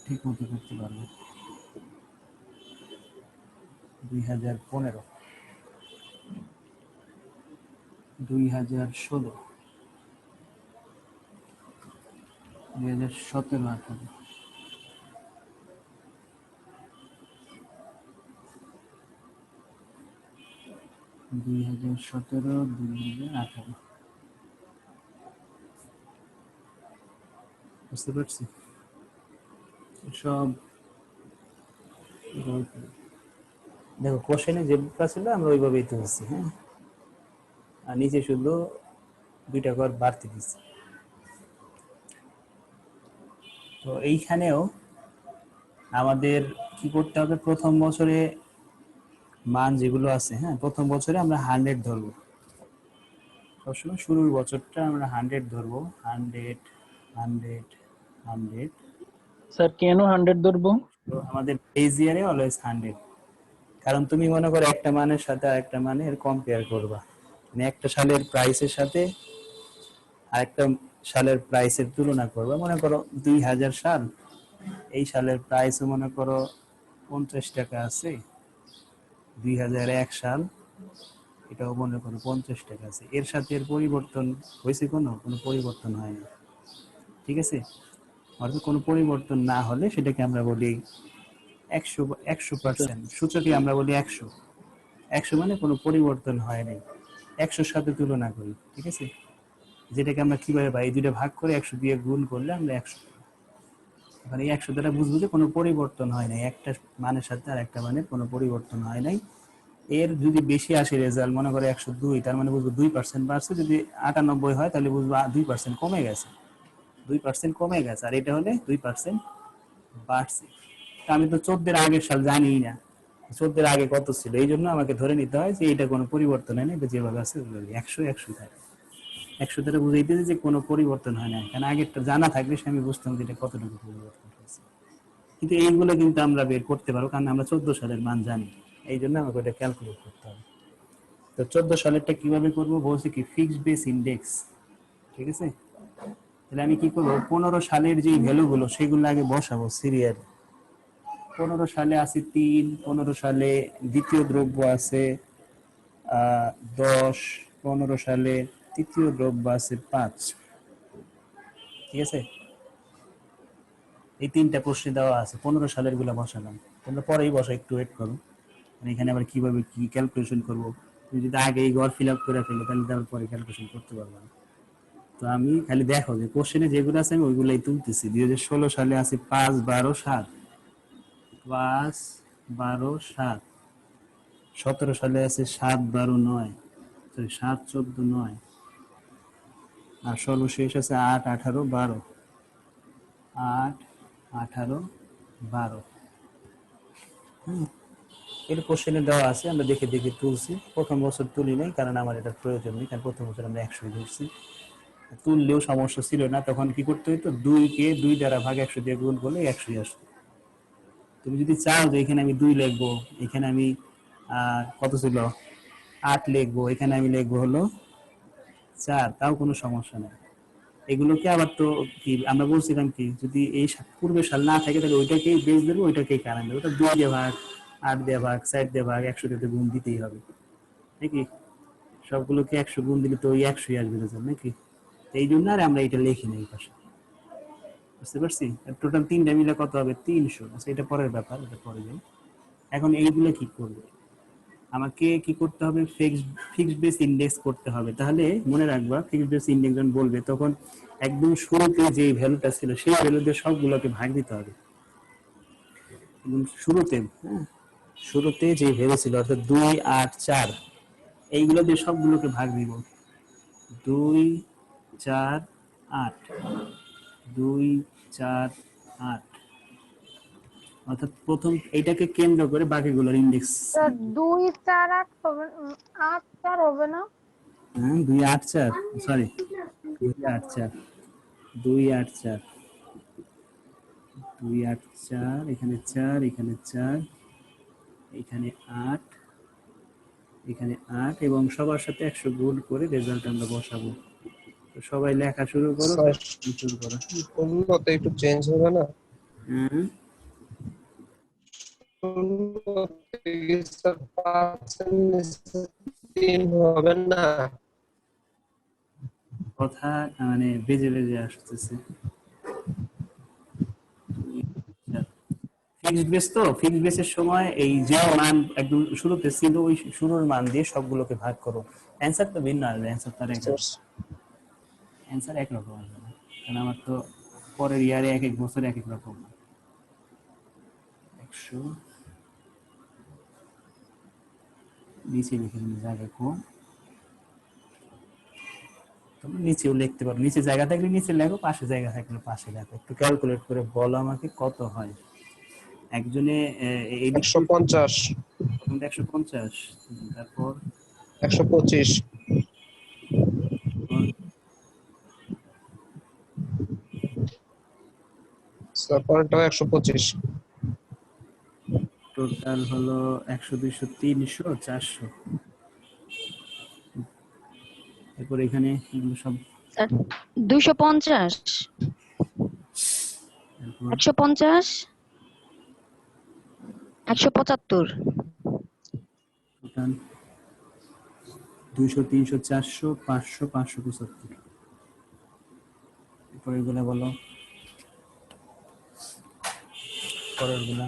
ঠিক মতো করতে পারবে। 2015, 2016, 2017 18, 2017 2018, বুঝতে পারছি সব। দেখো কোশ্চেনে যেটা ছিল আমরা ওইভাবেই তুলছি, হ্যাঁ, আর নিচে শুধু দুইটা ঘর বাড়তি দিচ্ছি। তো এইখানেও আমাদের কি করতে হবে, প্রথম বছরে মান যেগুলো আছে, হ্যাঁ প্রথম বছরে আমরা 100 ধরবো, সবসময় শুরুর বছরটা আমরা 100 ধরবো, 100 100 100। স্যার কেন 100 ধরবো? তো আমাদের বেস ইয়ারে অলওয়েজ 100, কারণ তুমি মনে করো একটা মানের সাথে আরেকটা মানের কম্পেয়ার করবা, মানে একটা সালের প্রাইসের সাথে আরেকটা সালের প্রাইসের তুলনা করবা। মনে করো 2000 সাল, এই সালের প্রাইসও মনে করো 50 টাকা আছে, 2001 সাল এটাও মনে করো 50 টাকা আছে, এর সাথে এর পরিবর্তন হয়েছে, কোনো কোনো পরিবর্তন হয়নি, ঠিক আছে। অর্থাৎ কোনো পরিবর্তন না হলে সেটাকে আমরা বলি 100%, সূচকে আমরা বলি 100, 100 মানে কোনো পরিবর্তন হয় নাই, 100-র সাথে তুলনা করি, ঠিক আছে। যেটাকে আমরা কিভাবে পাই, এই দুইটা ভাগ করে 100 দিয়ে গুণ করলে আমরা 100, মানে 100 দ্বারা বুঝবো যে কোনো পরিবর্তন হয় নাই, একটা মানের সাথে আর একটা মানের কোনো পরিবর্তন হয় নাই। এর যদি বেশি আসে রেজাল্ট, মনে করো 102, তার মানে বুঝবো 2% বাড়ছে, যদি 98 হয় তাহলে বুঝবো 2% কমে গেছে, 2% কমে গেছে, আর এটা হলে 2% বাড়ছে। তা আমি তো 14 আগের সাল জানি না, 14 আগে কত ছিল, এই জন্য আমাকে ধরে নিতে হয় যে এটা কোনো পরিবর্তন হয় না, এটা যেভাবে আছে 100 থাকে। 100 দ্বারা বুঝাইতে যে কোনো পরিবর্তন হয় না, কারণ আগেরটা জানা থাকলে সে আমি বুঝতাম যে এটা কতটুকু পরিবর্তন হয়েছে। কিন্তু এইগুলো কিন্তু আমরা বের করতে পারবো, কারণ আমরা 14 সালের মান জানি, এই জন্য আমাকে ওটা ক্যালকুলেট করতে হবে। তো 14 সালেরটা কিভাবে করবো বলছি কি, ফিক্সড বেস ইন্ডেক্স, ঠিক আছে। তাহলে আমি কি করবো, 15 সালের যে ভ্যালুগুলো সেগুলো আগে বসাবো সিরিয়াল। 15 সালে আছে 3, 15 সালে দ্বিতীয় দ্রব্য আছে 10, 15 সালে তৃতীয় দ্রব্য আছে 5, ঠিক আছে। এই তিনটা প্রশ্নে দেওয়া আছে, 15 সালের গুলা বসালাম, তোমরা পরেই বসা, একটু ওয়েট করো। এখানে আবার কিভাবে কি ক্যালকুলেশন করব, তুমি যদি আগে এই ঘর ফিল আপ করে ফেলো তাহলে তার পরে ক্যালকুলেশন করতে পারবে না। তো আমি খালি দেখো যে কোশ্চেনে যেগুলো আছে আমি ওইগুলাই তুলতেছি। 2016 সালে আছে 5, 12, 7, 5, 12, 7। 17 সালে আছে 7, 12, 9, সরি 7, 14, 9, আর সর্বশেষ আছে 8, 18, 12, 8, 18, 12। এর কোশ্চেনে দেওয়া আছে, আমরা দেখে দেখে তুলছি। প্রথম বছর তুলি নাই, কারণ আমার এটার প্রয়োজন নেই, কারণ প্রথম বছর আমরা 100 ধরছি। তুললেও সমস্যা ছিল না, তখন কি করতে হইতো, 2 কে 2 দ্বারা ভাগ 100 দিয়ে গুণ করলে 100 আসতো। তুমি যদি চাও যে এখানে আমি 2 লিখবো, এখানে আমি কত ছিল 8 লিখবো, এখানে আমি লিখবো হলো 4, তাও কোনো সমস্যা নেই। এগুলোকে আবার তো কি আমরা বলছিলাম কি, যদি এই পূর্বের সাল না থাকে তাহলে ওইটাকেই বেস দেবো, ওইটাকেই কারণ দেবো, ওটা 2 দিয়ে ভাগ, 8 দিয়ে ভাগ, 4 দিয়ে ভাগ, 100 দিয়ে গুণ দিতেই হবে নাকি। সবগুলোকে 100 গুণ দিলে তো ওই 100ই আসবে রেজাল্ট নাকি। এই জন্য আর আমরা এটা লিখি না এই পাশে, বুঝতে পারছি। টোটাল 3টা মিলে কত হবে, 300। আচ্ছা এটা পরের ব্যাপার, এটা পরে যাই। এখন এইগুলো কি করবে, আমাকে কি করতে হবে, ফিক্সড বেস ইন্ডেক্স করতে হবে। তাহলে মনে রাখবা, ফিক্সড বেস ইন্ডেক্স যখন বলবে তখন একদম শুরুতে যে ভ্যালুটা ছিল সেই ভ্যালু দিয়ে সবগুলোকে ভাগ দিতে হবে। শুরুতে, হ্যাঁ শুরুতে যে ভ্যালু ছিল অর্থাৎ 2, 8, 4, এইগুলো দিয়ে সবগুলোকে ভাগ দিব। 2, 4, 8, 2, 4, 8, অর্থাৎ প্রথম এইটাকে কেন্দ্র করে বাকিগুলোর ইন্ডেক্স। স্যার 2, 4, 8 হবে, 8, 4 হবে না? হ্যাঁ 2, 8, 4, সরি 2, 8, 4, 2, 8, 4, 2, 8, 4, এখানে 4, এখানে 4, এখানে 8, এখানে 8, এবং সবার সাথে 100 গুণ করে রেজাল্ট আমরা বসাবো। তো সবাই লেখা শুরু করো, স্যার শুরু করো। শূন্যতে একটু চেঞ্জ হবে না? হ্যাঁ শূন্যতে কি স্যার 5 এর 3 হবে না? কথা মানে বেজে বেজে আসতেছে। ফিক্সড বেস, তো ফিক্সড বেসের সময় এই যে মান একদম শুরুতে ছিল ওই শুরুর মান দিয়ে সবগুলোকে ভাগ করো। অ্যান্সার তো ভিন্ন আসবে, অ্যান্সার তো এক, অ্যান্সার একরকম আসবে না, কারণ আমার তো পরের ইয়ারে এক এক বছর এক এক রকম। 100 নিচে লিখে দিন জায়গা কম। তুমি নিচেও লিখতে পারো, নিচে জায়গা থাকলে নিচে লেখো, পাশে জায়গা থাকলে পাশে লেখো। একটু ক্যালকুলেট করে বলো আমাকে কত হয় একজনে। এদিক 150, প্রথম 150, তারপর 125, তারপরটাও 125, টোটাল হলো 100, 200, 300, 400। এরপর এখানে এগুলো সব স্যার 250, এরপর 150, 175, টোটাল 200, 300, 400, 500, 575। এরপর এগুলো বলো, পরের গুলা।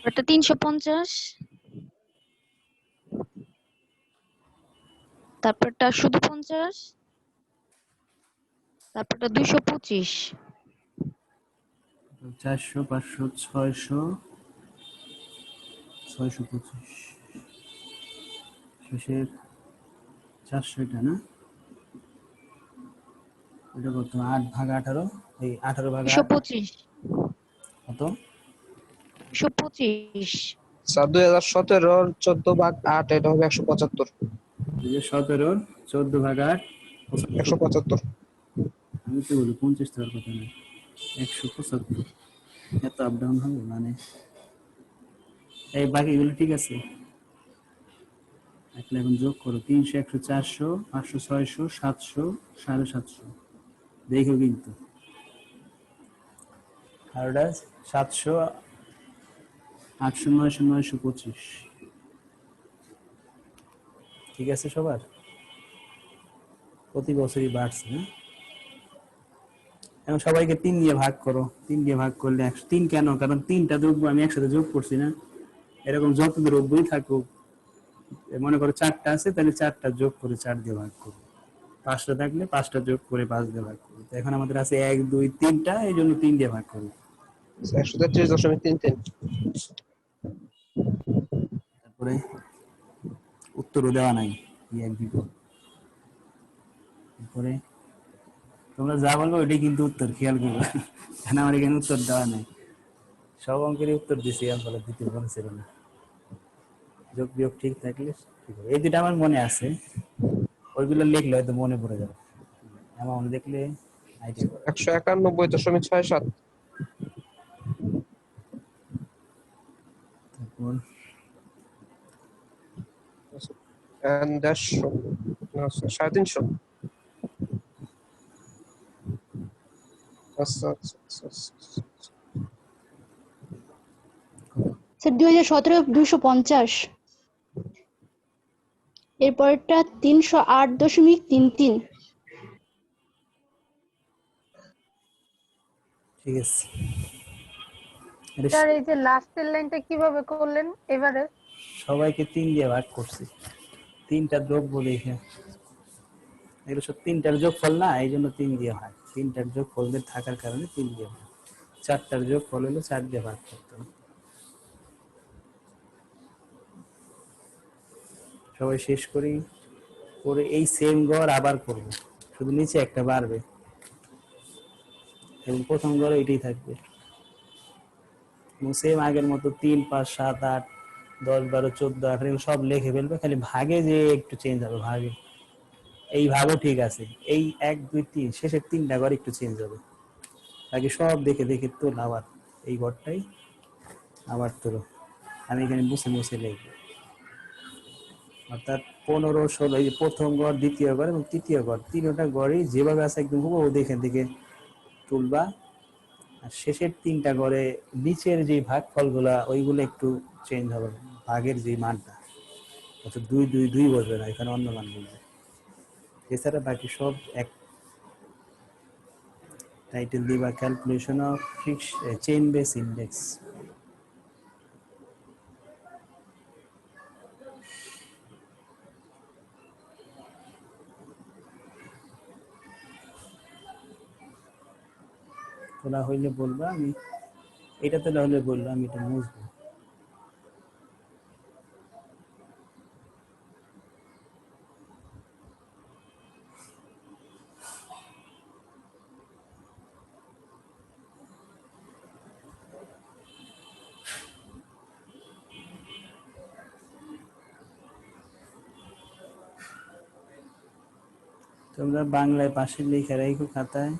এটা 350, তারপরটা শুধু 50, তারপরটা 225, 400, 500, 600, 625, শেষের 400, এটা না? এটা কত? 8 ভাগ 18, এই 18 ভাগ 8 225, কত? 225, স্যার 2017 14/8 এটা হবে 175, 2017 14 ভাগ 8 75। 175। আমি তো বলি 50 টাকার কথা না, 175। এত আপ ডাউন হবে মানে? এই বাকিগুলো ঠিক আছে, এখন এখন যোগ করো। 300, 100, 400, 500, 600, 700, 750। দেখো কিন্তু আর ওটা 700, 800, 900, 925। ঠিক আছে সবার? প্রতি বছরই বাড়ছে না? এখন সবাইকে 3 দিয়ে ভাগ করো। 3 দিয়ে ভাগ করলে 100। 3 কেন? কারণ 3টা দ্রব্য আমি একসাথে যোগ করছি না। এরকম যত দ্রব্যই থাকুক, মনে করো 4টা আছে, তাহলে 4টা যোগ করে 4 দিয়ে ভাগ করো। 5টা থাকলে 5টা যোগ করে 5 দিয়ে ভাগ করো। তো এখন আমাদের আছে 1, 2, 3টা, এই জন্য 3 দিয়ে ভাগ করো। 133.33। তারপরে উত্তরও দেওয়া নাই, কি এক বিপদ। তারপরে তোমরা যা বলবো ওইটাই কিন্তু উত্তর, খেয়াল করো। কারণ আমার এখানে উত্তর দেওয়া নাই, সব অঙ্কেরই উত্তর দিছি, আসলে দিতে বলেছিল না। যোগ বিয়োগ ঠিক থাকলে ঠিক হবে। এই দুটা আমার মনে আছে, ওইগুলো লিখলে হয়তো মনে পড়ে যাবে, অ্যামাউন্ট দেখলে আইডিয়া করা যাবে। 191.67। তারপর and 150, না 350। আচ্ছা আচ্ছা আচ্ছা, আচ্ছা। স্যার 2017 250, এরপরটা 308.33। ঠিক আছে। এটা স্যার এই যে লাস্টের লাইনটা কিভাবে করলেন এবারে? সবাইকে 3 দিয়ে ভাগ করছি, 3টা দ্রব্য দেখে। এগুলো সব 3টার যোগফল না, এই জন্য 3 দিয়ে ভাগ। 3টার যোগফলদের থাকার কারণে 3 দিয়ে ভাগ। 4টার যোগফল হলে 4 দিয়ে ভাগ করতে হবে। সবাই শেষ করি, করে এই সেম গড় আবার করব, শুধু নিচে একটা বাড়বে এবং প্রথম গড়ে এটাই থাকবে। সেম আগের মতো 3, 5, 7, 8, 10, 12, 14, 18 এগুলো সব লিখে ফেলবে, খালি ভাগে যে একটু চেঞ্জ হবে। ভাগে এই ভাগও ঠিক আছে, এই 1, 2, 3 শেষের 3টা ঘর একটু চেঞ্জ হবে। আগে সব দেখে দেখে তোল, আবার এই ঘরটাই আবার তোলো। আমি এখানে মুছে মুছে লিখবো। অর্থাৎ 15, 16, এই প্রথম গড়, দ্বিতীয় গড় এবং তৃতীয় গড়, তিনটা গড়ই যেভাবে আছে একদম হুবহু দেখে দেখে তুলবা। আর শেষের 3টা গড়ে নিচের যে ভাগফলগুলা ওইগুলো একটু চেঞ্জ হবে, ভাগের যে মানটা। অর্থাৎ 2, 2, 2 বসবে না, এখানে অন্য মান বলবে। এছাড়া বাকি সব এক। টাইটেল দিবা calculation of chain base index. তোলা হইলে বলবা, আমি এটা তোলা হলে বললো, আমি এটা মুছবো। তোমরা বাংলায় পাশে লেখা রাখো খাতায়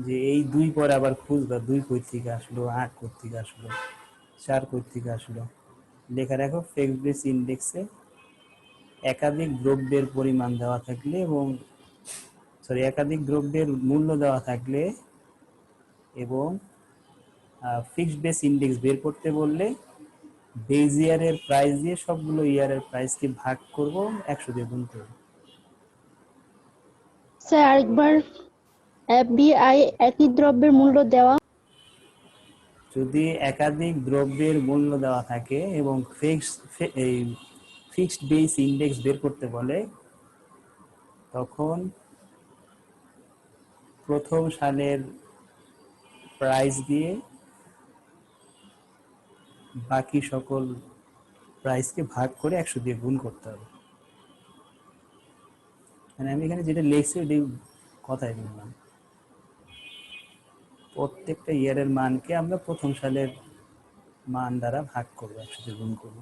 যে এই 2 পরে আবার খুঁজবা 2 কই থেকে আসলো, 8 কই থেকে আসলো, 4 কই থেকে আসলো। লেখা রাখো ফিক্সড বেস ইন্ডেক্সে একাধিক দ্রব্যের পরিমাণ দেওয়া থাকলে এবং একাধিক দ্রব্যের মূল্য দেওয়া থাকলে এবং ফিক্সড বেস ইন্ডেক্স বের করতে বললে বেজ ইয়ারের প্রাইস দিয়ে সবগুলো ইয়ারের প্রাইসকে ভাগ করব 100 দিয়ে গুণ করব। স্যার আরেকবার এফবিআই একই দ্রব্যের মূল্য দেওয়া যদি একাধিক দ্রব্যের মূল্য দেওয়া থাকে এবং ফিক্সড বেস ইন্ডেক্স বের করতে বলে তখন প্রথম সালের প্রাইস দিয়ে বাকি সকল প্রাইসকে ভাগ করে 100 দিয়ে গুণ করতে হবে। মানে আমি এখানে যেটা লিখছি ওই কথাই বললাম, প্রত্যেকটা ইয়ারের মানকে আমরা প্রথম সালের মান দ্বারা ভাগ করবো, 100 দিয়ে গুণ করবো।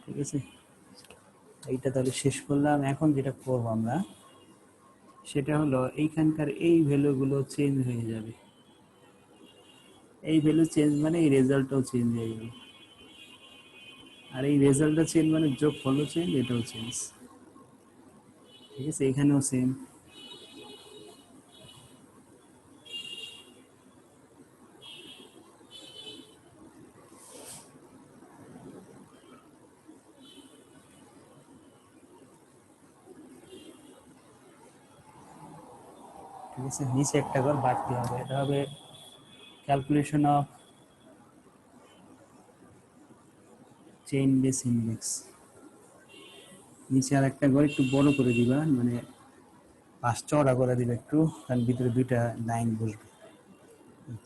ঠিক আছে, এইটা তাহলে শেষ করলাম। এখন যেটা করবো আমরা সেটা হলো এইখানকার এই ভ্যালুগুলো চেঞ্জ হয়ে যাবে। এই ভ্যালু চেঞ্জ মানে এই রেজাল্টটাও চেঞ্জ হয়ে যাবে, আর এই রেজাল্টটা চেঞ্জ মানে যোগফলও চেঞ্জ, এটাও চেঞ্জ। ঠিক আছে, এখানেও সেম। ঠিক আছে, নিচে একটা ঘর বাড়তি হবে, এটা হবে calculation of chain base index. নিচে আর একটা ঘর একটু বড় করে দিবা, মানে পাঁচ চড়া করে দিবে একটু, কারণ ভিতরে দুইটা লাইন বসবে।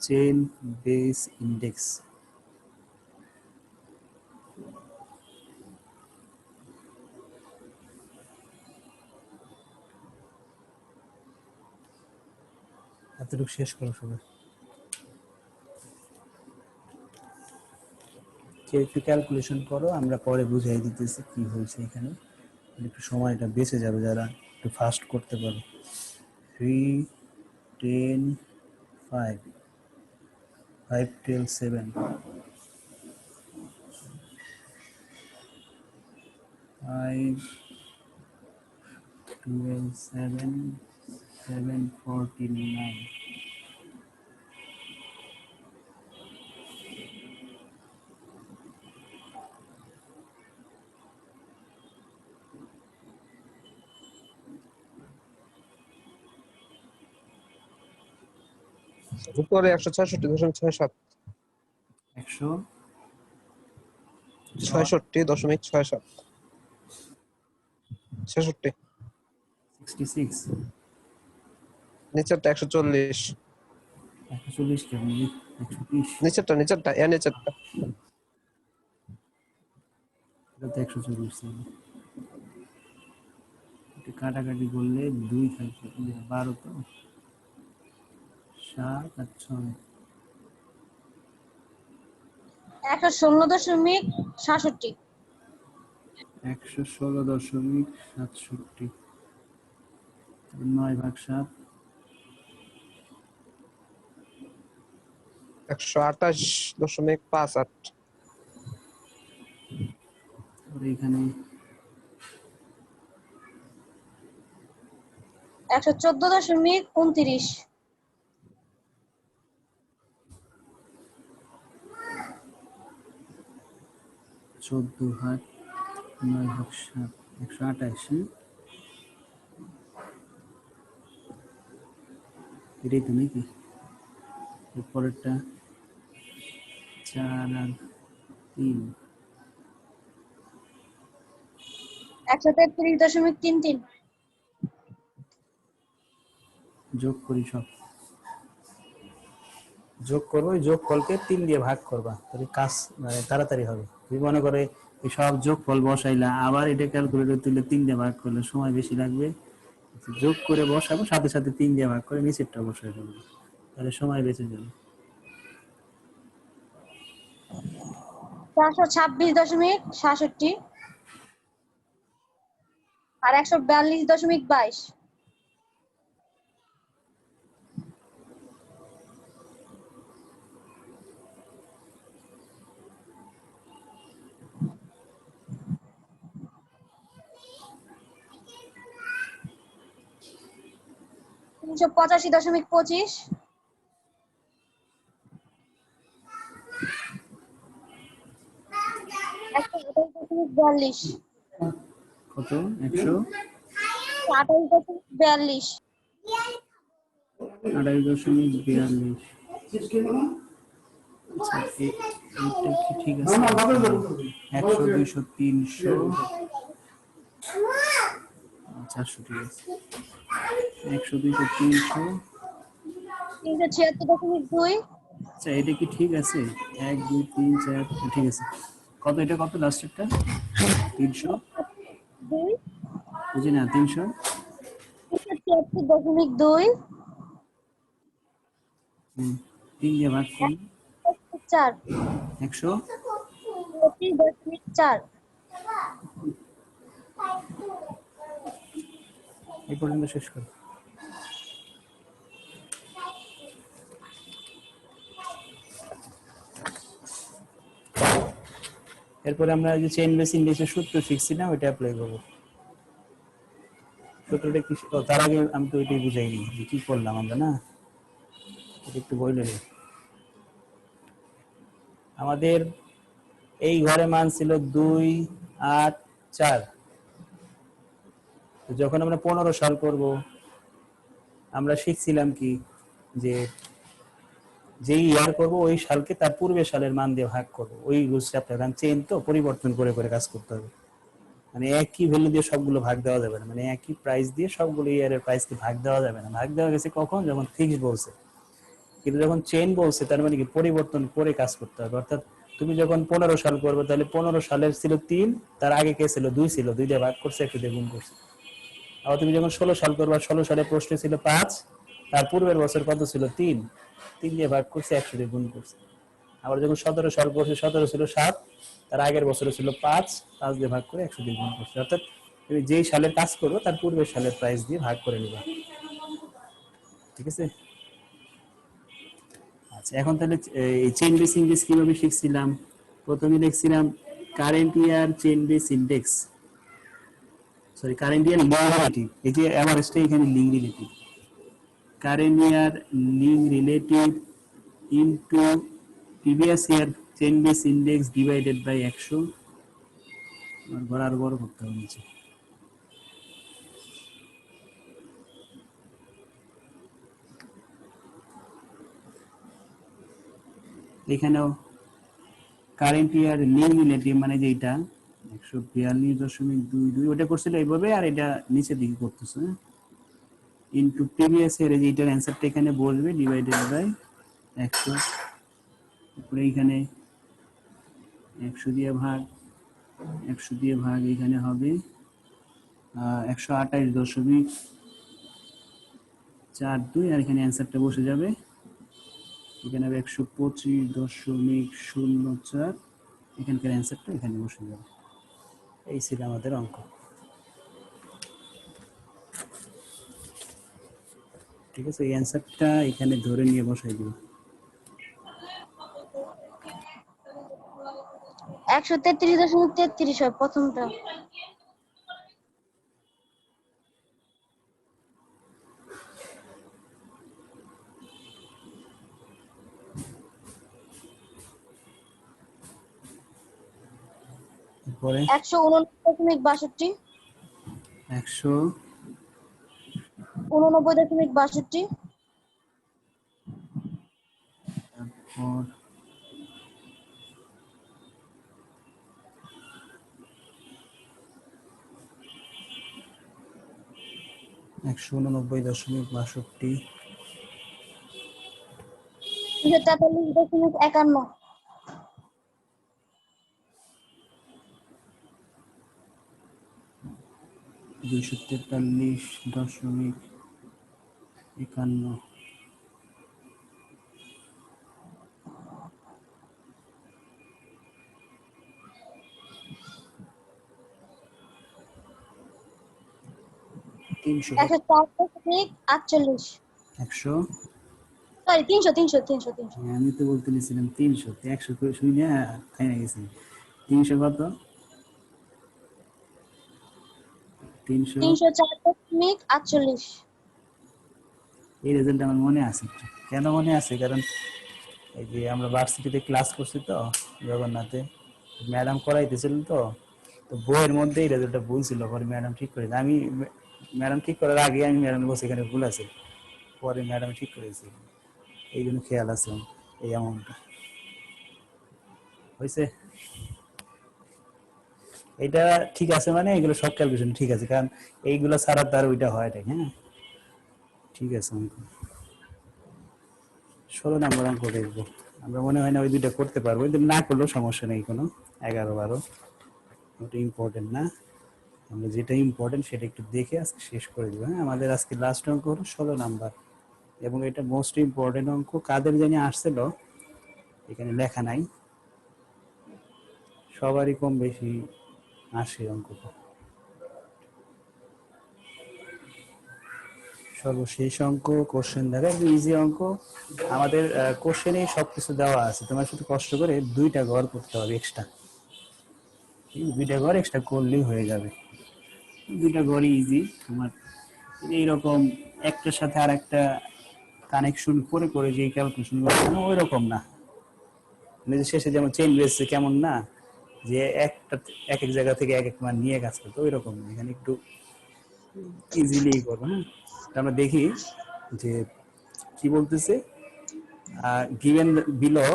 চেইন বেস ইন্ডেক্স এতটুকু শেষ করো সবাই। কেউ একটু ক্যালকুলেশন করো, আমরা পরে বুঝাই দিতেছি কি হয়েছে এখানে, একটু সময়টা বেঁচে যাবে যারা একটু ফাস্ট করতে পারো। 3 10 5 5 12 7 5 12 7 7 49 উপরে 166.67 66.67 66 166 নিচেরটা 140 140 কেমন 130 নিচেরটা এর নিচেরটা এটা তো 140 ছিল। এটা কাটাকাটি করলে 2 থাকবে, 12 তো 7 আর 6 116.67 116.67 9 ভাগ 7 128.58 আর এখানে 114.29 14 ভাগ 9 ভাগ 7 128। এটাই তো নাকি? এরপরেরটা 4 আর 3 133.33 যোগ করি, সব যোগ করবো, ওই যোগফলকে 3 দিয়ে ভাগ করবা, তাহলে কাজ মানে তাড়াতাড়ি হবে। তুমি মনে করে এই সব যোগফল বসাইলা, আবার এটা ক্যালকুলেটর তুলে 3 দিয়ে ভাগ করলে সময় বেশি লাগবে। যোগ করে বসাবো, সাথে সাথে 3 দিয়ে ভাগ করে নিচেরটা বসাই দেবো, তাহলে সময় বেঁচে যাবে। 426.67 আর 142.22। তিনশো 85.25। 128.42। কত 100 28.42। 28.42। আচ্ছা এইটা কি ঠিক আছে? 100 200 300 400 ঠিক আছে। 100 200 300। 376.2। আচ্ছা এটা কি ঠিক আছে? 1 2 3 4 ঠিক আছে। কত এটা কত লাস্টেরটা? 300 2। বুঝি না 300 376.2। 3 দিয়ে ভাগ করুন 4। 100 25.4। এই পর্যন্ত শেষ করো। এরপরে আমরা যে চেইন বেস ইন্ডেক্সের সূত্র শিখছিলাম ওইটা অ্যাপ্লাই করব। সূত্রটা কি তার আগে আমি তো ওইটাই বুঝাইনি যে কি করলাম আমরা না, এটা একটু বলে নিই। আমাদের এই ঘরে মান ছিল 2 8 4। যখন আমরা 15 সাল করব আমরা শিখছিলাম কি যে যেই ইয়ার করব ওই সালকে তার পূর্বের সালের মান দিয়ে ভাগ করব। ওই রুলসটা আপনার চেইন তো পরিবর্তন করে করে কাজ করতে হবে। মানে একই ভ্যালু দিয়ে সবগুলো ভাগ দেওয়া যাবে না, মানে একই প্রাইস দিয়ে সবগুলো ইয়ারের প্রাইসকে ভাগ দেওয়া যাবে না। ভাগ দেওয়া গেছে কখন? যখন ফিক্সড বলছে। কিন্তু যখন চেইন বলছে তার মানে কি পরিবর্তন করে কাজ করতে হবে। অর্থাৎ তুমি যখন 15 সাল করবে তাহলে 15 সালের ছিল 3, তার আগে কে ছিল 2 ছিল, 2 দিয়ে ভাগ করছে 1 দিয়ে গুণ করছে। আবার তুমি যখন 16 সাল করবে 16 সালে প্রশ্ন ছিল 5, তার পূর্বের বছর কত ছিল 3, 3 দিয়ে ভাগ করছে 100 দিয়ে গুণ করছে। আবার যখন 17 সাল করছে 17 ছিল 7, তার আগের বছরে ছিল 5, 5 দিয়ে ভাগ করে 100 দিয়ে গুণ করছে। অর্থাৎ তুমি যেই সালের কাজ করবে তার পূর্বের সালের প্রাইস দিয়ে ভাগ করে নিবা। ঠিক আছে? আচ্ছা এখন তাহলে এই চেইন বেস ইন্ডেক্স কিভাবে শিখছিলাম? প্রথমে দেখছিলাম current year chain base index, sorry current year link relative. এই যে এভারেজটা এখানে link relative. Current year link relative into previous year chain base index divided by 100। আর বড় করতে হবে নিচে। এখানেও কারেন্ট ইয়ার লিঙ্ক রিলেটিভ মানে যেটা 142.22 ওটা করছিল এইভাবে, আর এটা নিচের দিকে করতেছে ইনটু প্রিভিয়াস ইয়ার, যেটার অ্যান্সারটা এখানে বসবে ডিভাইডেড বাই 100। তারপরে এখানে 100 দিয়ে ভাগ, 100 দিয়ে ভাগ এখানে হবে 128.42, আর এখানে অ্যান্সারটা বসে যাবে। এখানে হবে 125.04। এখানকার অ্যান্সারটা এখানে বসে যাবে। এই ছিল আমাদের অঙ্ক। ঠিক আছে, এই অ্যান্সারটা এখানে ধরে নিয়ে বসাই দিব। 133.33 হয় প্রথমটা। পরে 189.62। 189.62। তারপর 189.62। 243.51। 243.51। 300 104.48 100 সরি 300 আমি তো বলতে নিছিলাম 300 100 করে শুনি না তাই না গেছি 300 কত 300 304.48 এই রেজাল্ট আমার মনে আছে একটু। কেন মনে আছে কারণ এই যে আমরা ভার্সিটিতে ক্লাস করছি তো জগন্নাথে ম্যাডাম করাইতেছিলেন তো তো বইয়ের মধ্যে এই রেজাল্টটা ভুল ছিল পরে ম্যাডাম ঠিক করে দেয়। আমি ম্যাডাম ঠিক করার আগে আমি ম্যাডাম বলছি এখানে ভুল আছে পরে ম্যাডাম ঠিক করেছে এই জন্য খেয়াল আছে এই অ্যামাউন্টটা হয়েছে এটা ঠিক আছে মানে এগুলো সব ক্যালকুলেশন ঠিক আছে কারণ এইগুলো ছাড়া তার ওইটা হয় না হ্যাঁ ঠিক আছে অঙ্ক 16 নম্বর অঙ্ক দেখবো আমরা মনে হয় না ওই দুইটা করতে পারবো কিন্তু না করলেও সমস্যা নেই কোনো 11 12 ওটা ইম্পর্টেন্ট না আমরা যেটা ইম্পর্টেন্ট সেটা একটু দেখে আজকে শেষ করে দেবো হ্যাঁ আমাদের আজকে লাস্ট অঙ্ক হলো 16 নাম্বার এবং এটা মোস্ট ইম্পর্টেন্ট অঙ্ক কাদের জানি আসছিল এখানে লেখা নাই সবারই কম বেশি আসে অঙ্কটা সর্বশেষ অঙ্ক কোশ্চেন দেখা ইজি অঙ্ক আমাদের কোশ্চেনে সবকিছু দেওয়া আছে তোমার শুধু কষ্ট করে দুইটা ঘর করতে হবে এক্সট্রা দুইটা ঘর এক্সট্রা করলেই হয়ে যাবে দুইটা ঘরই ইজি তোমার এইরকম একটার সাথে আর একটা কানেকশন করে করে যে ক্যালকুলেশন করতে ওই রকম না মানে যে শেষে যেমন চেইন বেসে কেমন না যে একটা এক এক জায়গা থেকে এক এক মান নিয়ে কাজ করতে ওই রকম না এখানে একটু ইজিলি করবো হ্যাঁ আমরা দেখি যে কি বলতেছে given below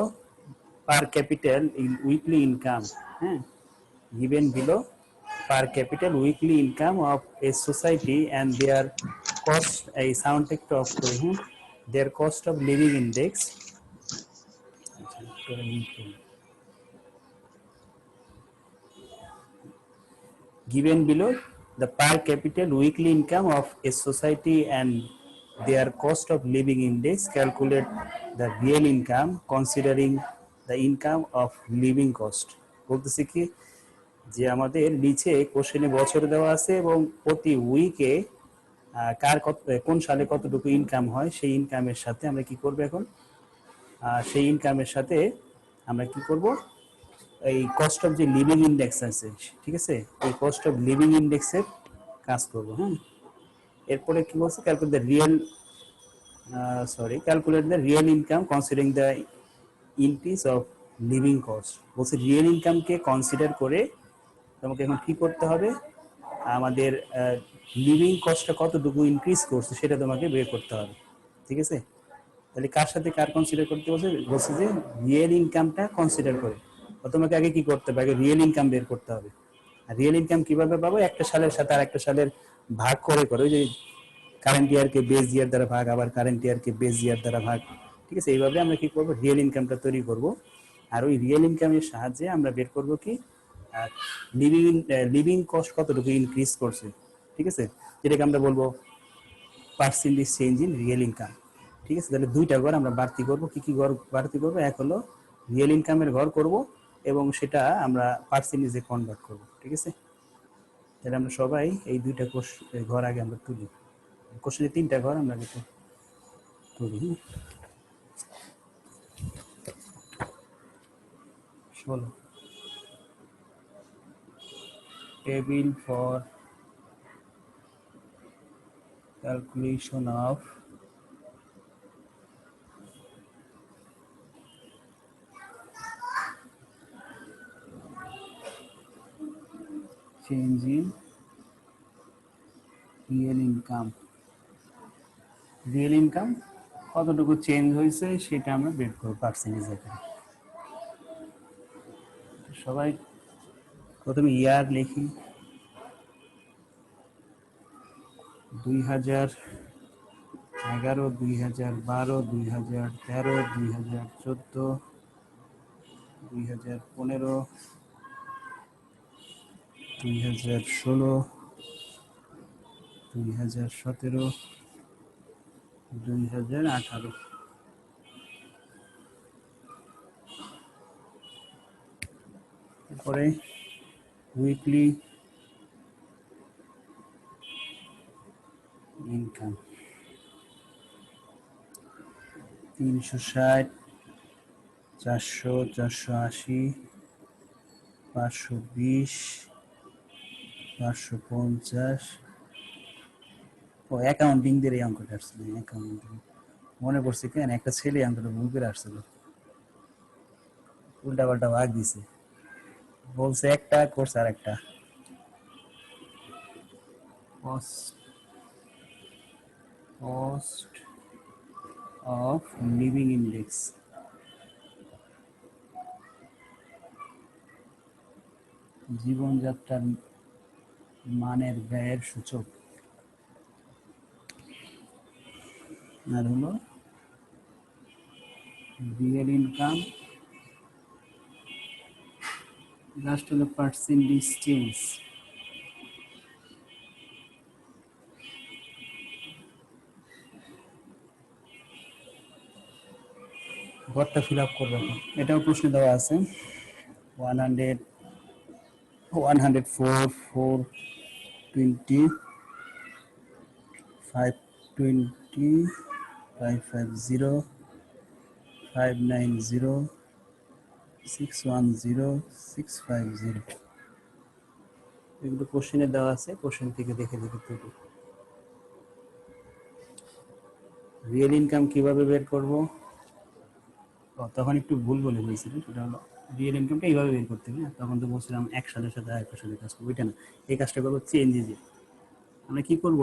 per capital in weekly income given below per capital weekly income of a society and their cost a sound একটু অফ করি their cost of living index given below the per capital weekly income of a society and their cost of living index calculate the real income considering the income of living cost বলতেছি কি যে আমাদের নিচে কোশ্চেনে বছর দেওয়া আছে এবং প্রতি উইকে কার কত কোন সালে কতটুকু ইনকাম হয় সেই ইনকামের সাথে আমরা কি করব এখন সেই ইনকামের সাথে আমরা কি করব এই কস্ট অফ যে লিভিং ইন্ডেক্স আছে ঠিক আছে এই কস্ট অফ লিভিং ইন্ডেক্সের কাজ করব হ্যাঁ এরপরে কি বলছে calculate the real calculate the real income considering the increase of living cost বলছে রিয়েল ইনকামকে কনসিডার করে তোমাকে এখন কি করতে হবে আমাদের লিভিং কস্টটা কতটুকু ইনক্রিজ করছে সেটা তোমাকে বের করতে হবে ঠিক আছে তাহলে কার সাথে কার কনসিডার করতে বলছে যে রিয়েল ইনকামটা কনসিডার করে তোমাকে আগে কি করতে হবে আগে রিয়েল ইনকাম বের করতে হবে আর রিয়েল ইনকাম কিভাবে পাবো একটা সালের সাথে আর একটা সালের ভাগ করে করে ওই যে কারেন্ট ইয়ারকে বেস ইয়ার দ্বারা ভাগ আবার কারেন্ট ইয়ারকে বেস ইয়ার দ্বারা ভাগ ঠিক আছে এইভাবে আমরা কি করব রিয়েল ইনকামটা তৈরি করব আর ওই রিয়েল ইনকামের সাহায্যে আমরা বের করব কি লিভিং কস্ট কতটুকু ইনক্রিজ করছে ঠিক আছে যেটাকে আমরা বলবো percentage change in real income ঠিক আছে তাহলে দুইটা ঘর আমরা বাড়তি করব কি কি ঘর বাড়তি করব এক হলো রিয়েল ইনকামের ঘর করব এবং সেটা আমরা পার্সেন্টেজে কনভার্ট করব ঠিক আছে তাহলে আমরা সবাই এই দুইটা ঘর আগে আমরা তুলি কোশ্চেনে তিনটা ঘর আমরা তুলি 16 table for calculation of change in real income কতটুকু চেঞ্জ হয়েছে সেটা আমরা বের করব পার্সেন্টেজ আকারে সবাই প্রথমে ইয়ার লিখি 2011 2012 2013 2014 2015 2016 2017 2018 তারপরে উইকলি ইনকাম 360, 400, 480, 520, 550। ও অ্যাকাউন্টিং দের এই অঙ্কটা আসছিল, অ্যাকাউন্টিং মনে পড়ছে কেন একটা ছেলে অঙ্কটা ভুল করে আসছিল, উল্টা পাল্টা ভাগ দিছে, বলছে একটা করছে আর একটা। কস্ট অফ লিভিং ইন্ডেক্স, জীবনযাত্রার মানের ব্যয়ের সূচক। আর হলো রিয়েল ইনকাম, লাস্ট হলো পার্সেন্টেজ চেঞ্জ। ঘরটা ফিল আপ করবো এখন। এটাও প্রশ্ন দেওয়া আছে 100, 104, 420, 520, 550, 590, 610, 650। এগুলো কোশ্চেনে দেওয়া আছে, কোশ্চেন থেকে দেখে দেখে তুলব। রিয়েল ইনকাম কিভাবে বের করব? তখন একটু ভুল বলে হয়েছিল, সেটা হলো রিয়েল ইনকামটা এইভাবে বের করতে হবে। তখন তো বলছিলাম এক সালের সাথে আরেকটা সালের কাজ করবো, ওইটা না, এই কাজটা করবো চেঞ্জে। যে আমরা কি করব,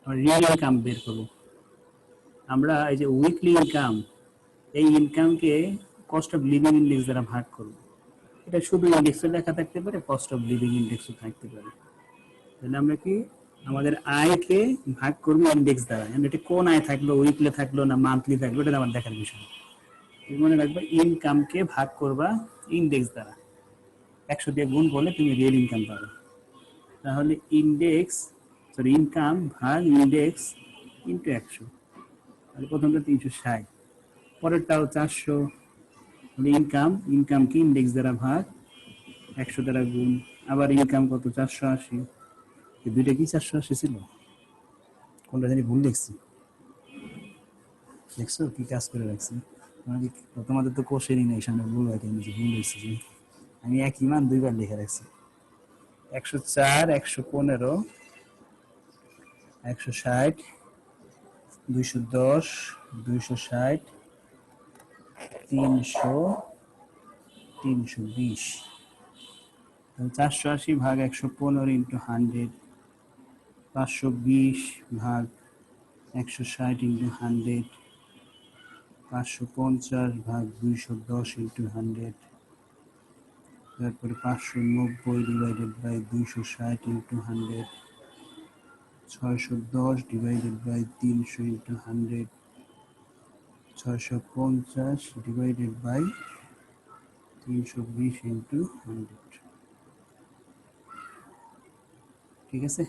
রিয়েল ইনকাম বের করব। আমরা এই যে উইকলি ইনকাম, এই ইনকামকে কস্ট অফ লিভিং ইন্ডেক্স দ্বারা ভাগ করব। এটা শুধু ইন্ডেক্সে লেখা থাকতে পারে, কস্ট অফ লিভিং ইন্ডেক্সও থাকতে পারে। তাহলে আমরা কি আমাদের আয়কে ভাগ করবো ইন্ডেক্স দ্বারা। এটা কোন আয় থাকলো, উইকলি থাকলো না মান্থলি থাকলো, এটা আমার দেখার বিষয়। মনে রাখবে ইনকামকে ভাগ করবা ইন্ডেক্স দ্বারা, 100 দিয়ে গুণ করলে তুমি রিয়েল ইনকাম পাবে। তাহলে ইনকাম ভাগ ইন্ডেক্স ইন্টু 100, তাহলে প্রথমটা 360, পরেরটাও 400। ইনকামকে ইন্ডেক্স দ্বারা ভাগ 100 দ্বারা গুণ, আবার ইনকাম কত 480। এই দুইটা কি 480 ছিল? কোনটা জানি ভুল লিখছি, দেখছো কি কাজ করে রাখছি? তোমাদের তো কোশ্চেনই নেই, সামনে ভুল হয় কেন, ভুল লিখছি যে আমি একই মান দুইবার লিখে রাখছি। 104, 115, 160, 210, 260, 300, 320। 480 ভাগ 115 ইন্টু 100, 520 ভাগ 160 ইন্টু 100, 550 ভাগ 210 ইন্টু 100, তারপরে 590 divided by 260 into 100, 610 divided by 300 into 100, 650 divided by 320 into 100। ঠিক আছে,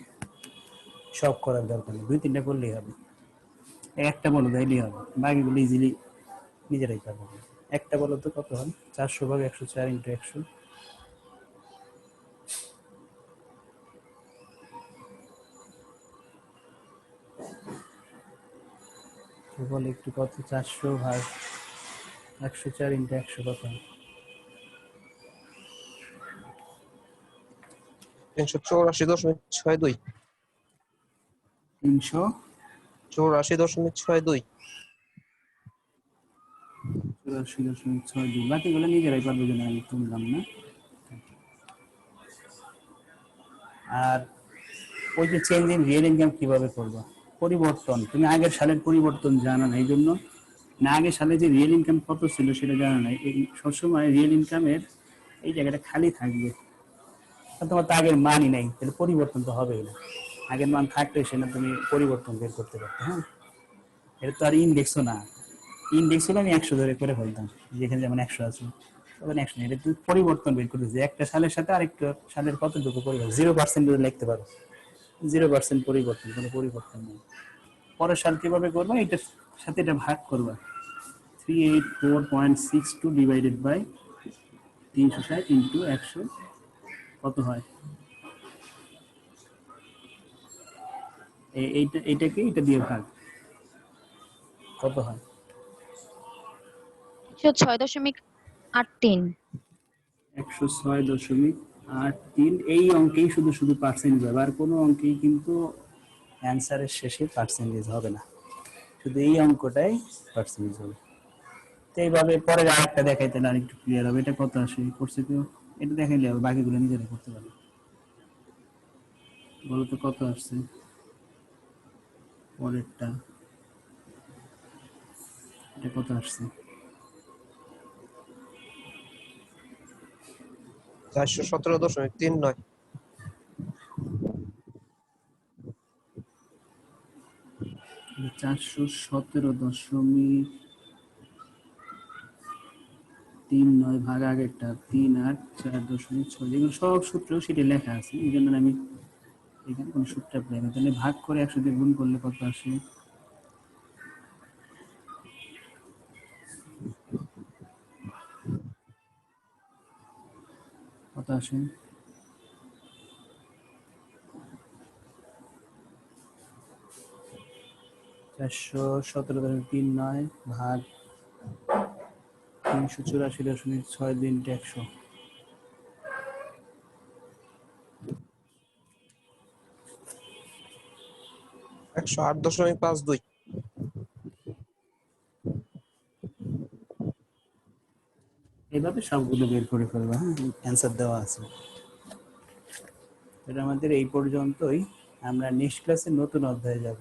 সব করার দরকার নেই, 2-3টা করলেই হবে। একটা বলো তাইলেই হবে, বাকিগুলো ইজিলি নিজেরাই পারবো। একটা বলো তো কত হয়? 400 ভাগ 104 ইন্টু 100, বলে একটু কত? 400 ভাগ 104 ইন্টু 100 কত? 384.62। 384.62। 384.62। বাকিগুলো নিজেরাই পারবে, যেন আমি তুললাম না। আর ওই যে চেঞ্জ ইন রিয়েল ইনকাম কিভাবে করবো? পরিবর্তন, তুমি আগের সালের পরিবর্তন জানো না, এই জন্য না আগের সালে যে রিয়েল ইনকাম কত ছিল সেটা জানো না। এই সবসময় রিয়েল ইনকামের এই জায়গাটা খালি থাকবে, তোমার তো আগের মানই নাই, তাহলে পরিবর্তন তো হবেই না। আগের মান থাকলে সেটা তুমি পরিবর্তন বের করতে পারতে। হ্যাঁ, এটা তো আর ইন্ডেক্সও না। ইন্ডেক্স হলে আমি 100 ধরে করে ফেলতাম, যেখানে যেমন 100 আছে তখন 100। এটা তুমি পরিবর্তন বের করতেছি, একটা সালের সাথে আরেকটা সালের কতটুকু পরিবর্তন, 0% লিখতে পারো, 0% পরিবর্তন, কোনো পরিবর্তন নেই। পরের সাল কিভাবে করবা, এটার সাথে এটা ভাগ করবা, 384.62 ডিভাইডেড বাই 360 ইন্টু 100 কত হয়? এইটাকে এটা দিয়ে ভাগ কত হয়? 106.83। 106.83। এই অঙ্কেই শুধু শুধু পার্সেন্টেজ হবে, আর কোনো অঙ্কেই কিন্তু অ্যান্সারের শেষে পার্সেন্টেজ হবে না, শুধু এই অঙ্কটাই পার্সেন্টেজ হবে। তো এইভাবে পরে আরেকটা দেখাইতে না আরেকটু ক্লিয়ার হবে। এটা কত আসে করছে কেউ? এটা দেখাইলে হবে, বাকিগুলো নিজেরা করতে পারবে। বলো তো কত আসছে পরেরটা, এটা কত আসছে? 417.39। এটা 417.39 ভাগ আগেরটা 3 8 4.6। এগুলো সব সূত্র সেটা লেখা আছে, এই জন্য আমি এখানে কোনো সূত্র অ্যাপ্লাই করি। তাহলে ভাগ করে 100 দিয়ে গুণ করলে কত আসে? কত আসে? 417.39 ভাগ 384.6 × 100। 108.52। এইভাবে সবগুলো বের করে ফেলবো। হ্যাঁ, অ্যান্সার দেওয়া আছে। এটা আমাদের এই পর্যন্তই। আমরা নেক্সট ক্লাসে নতুন অধ্যায়ে যাব।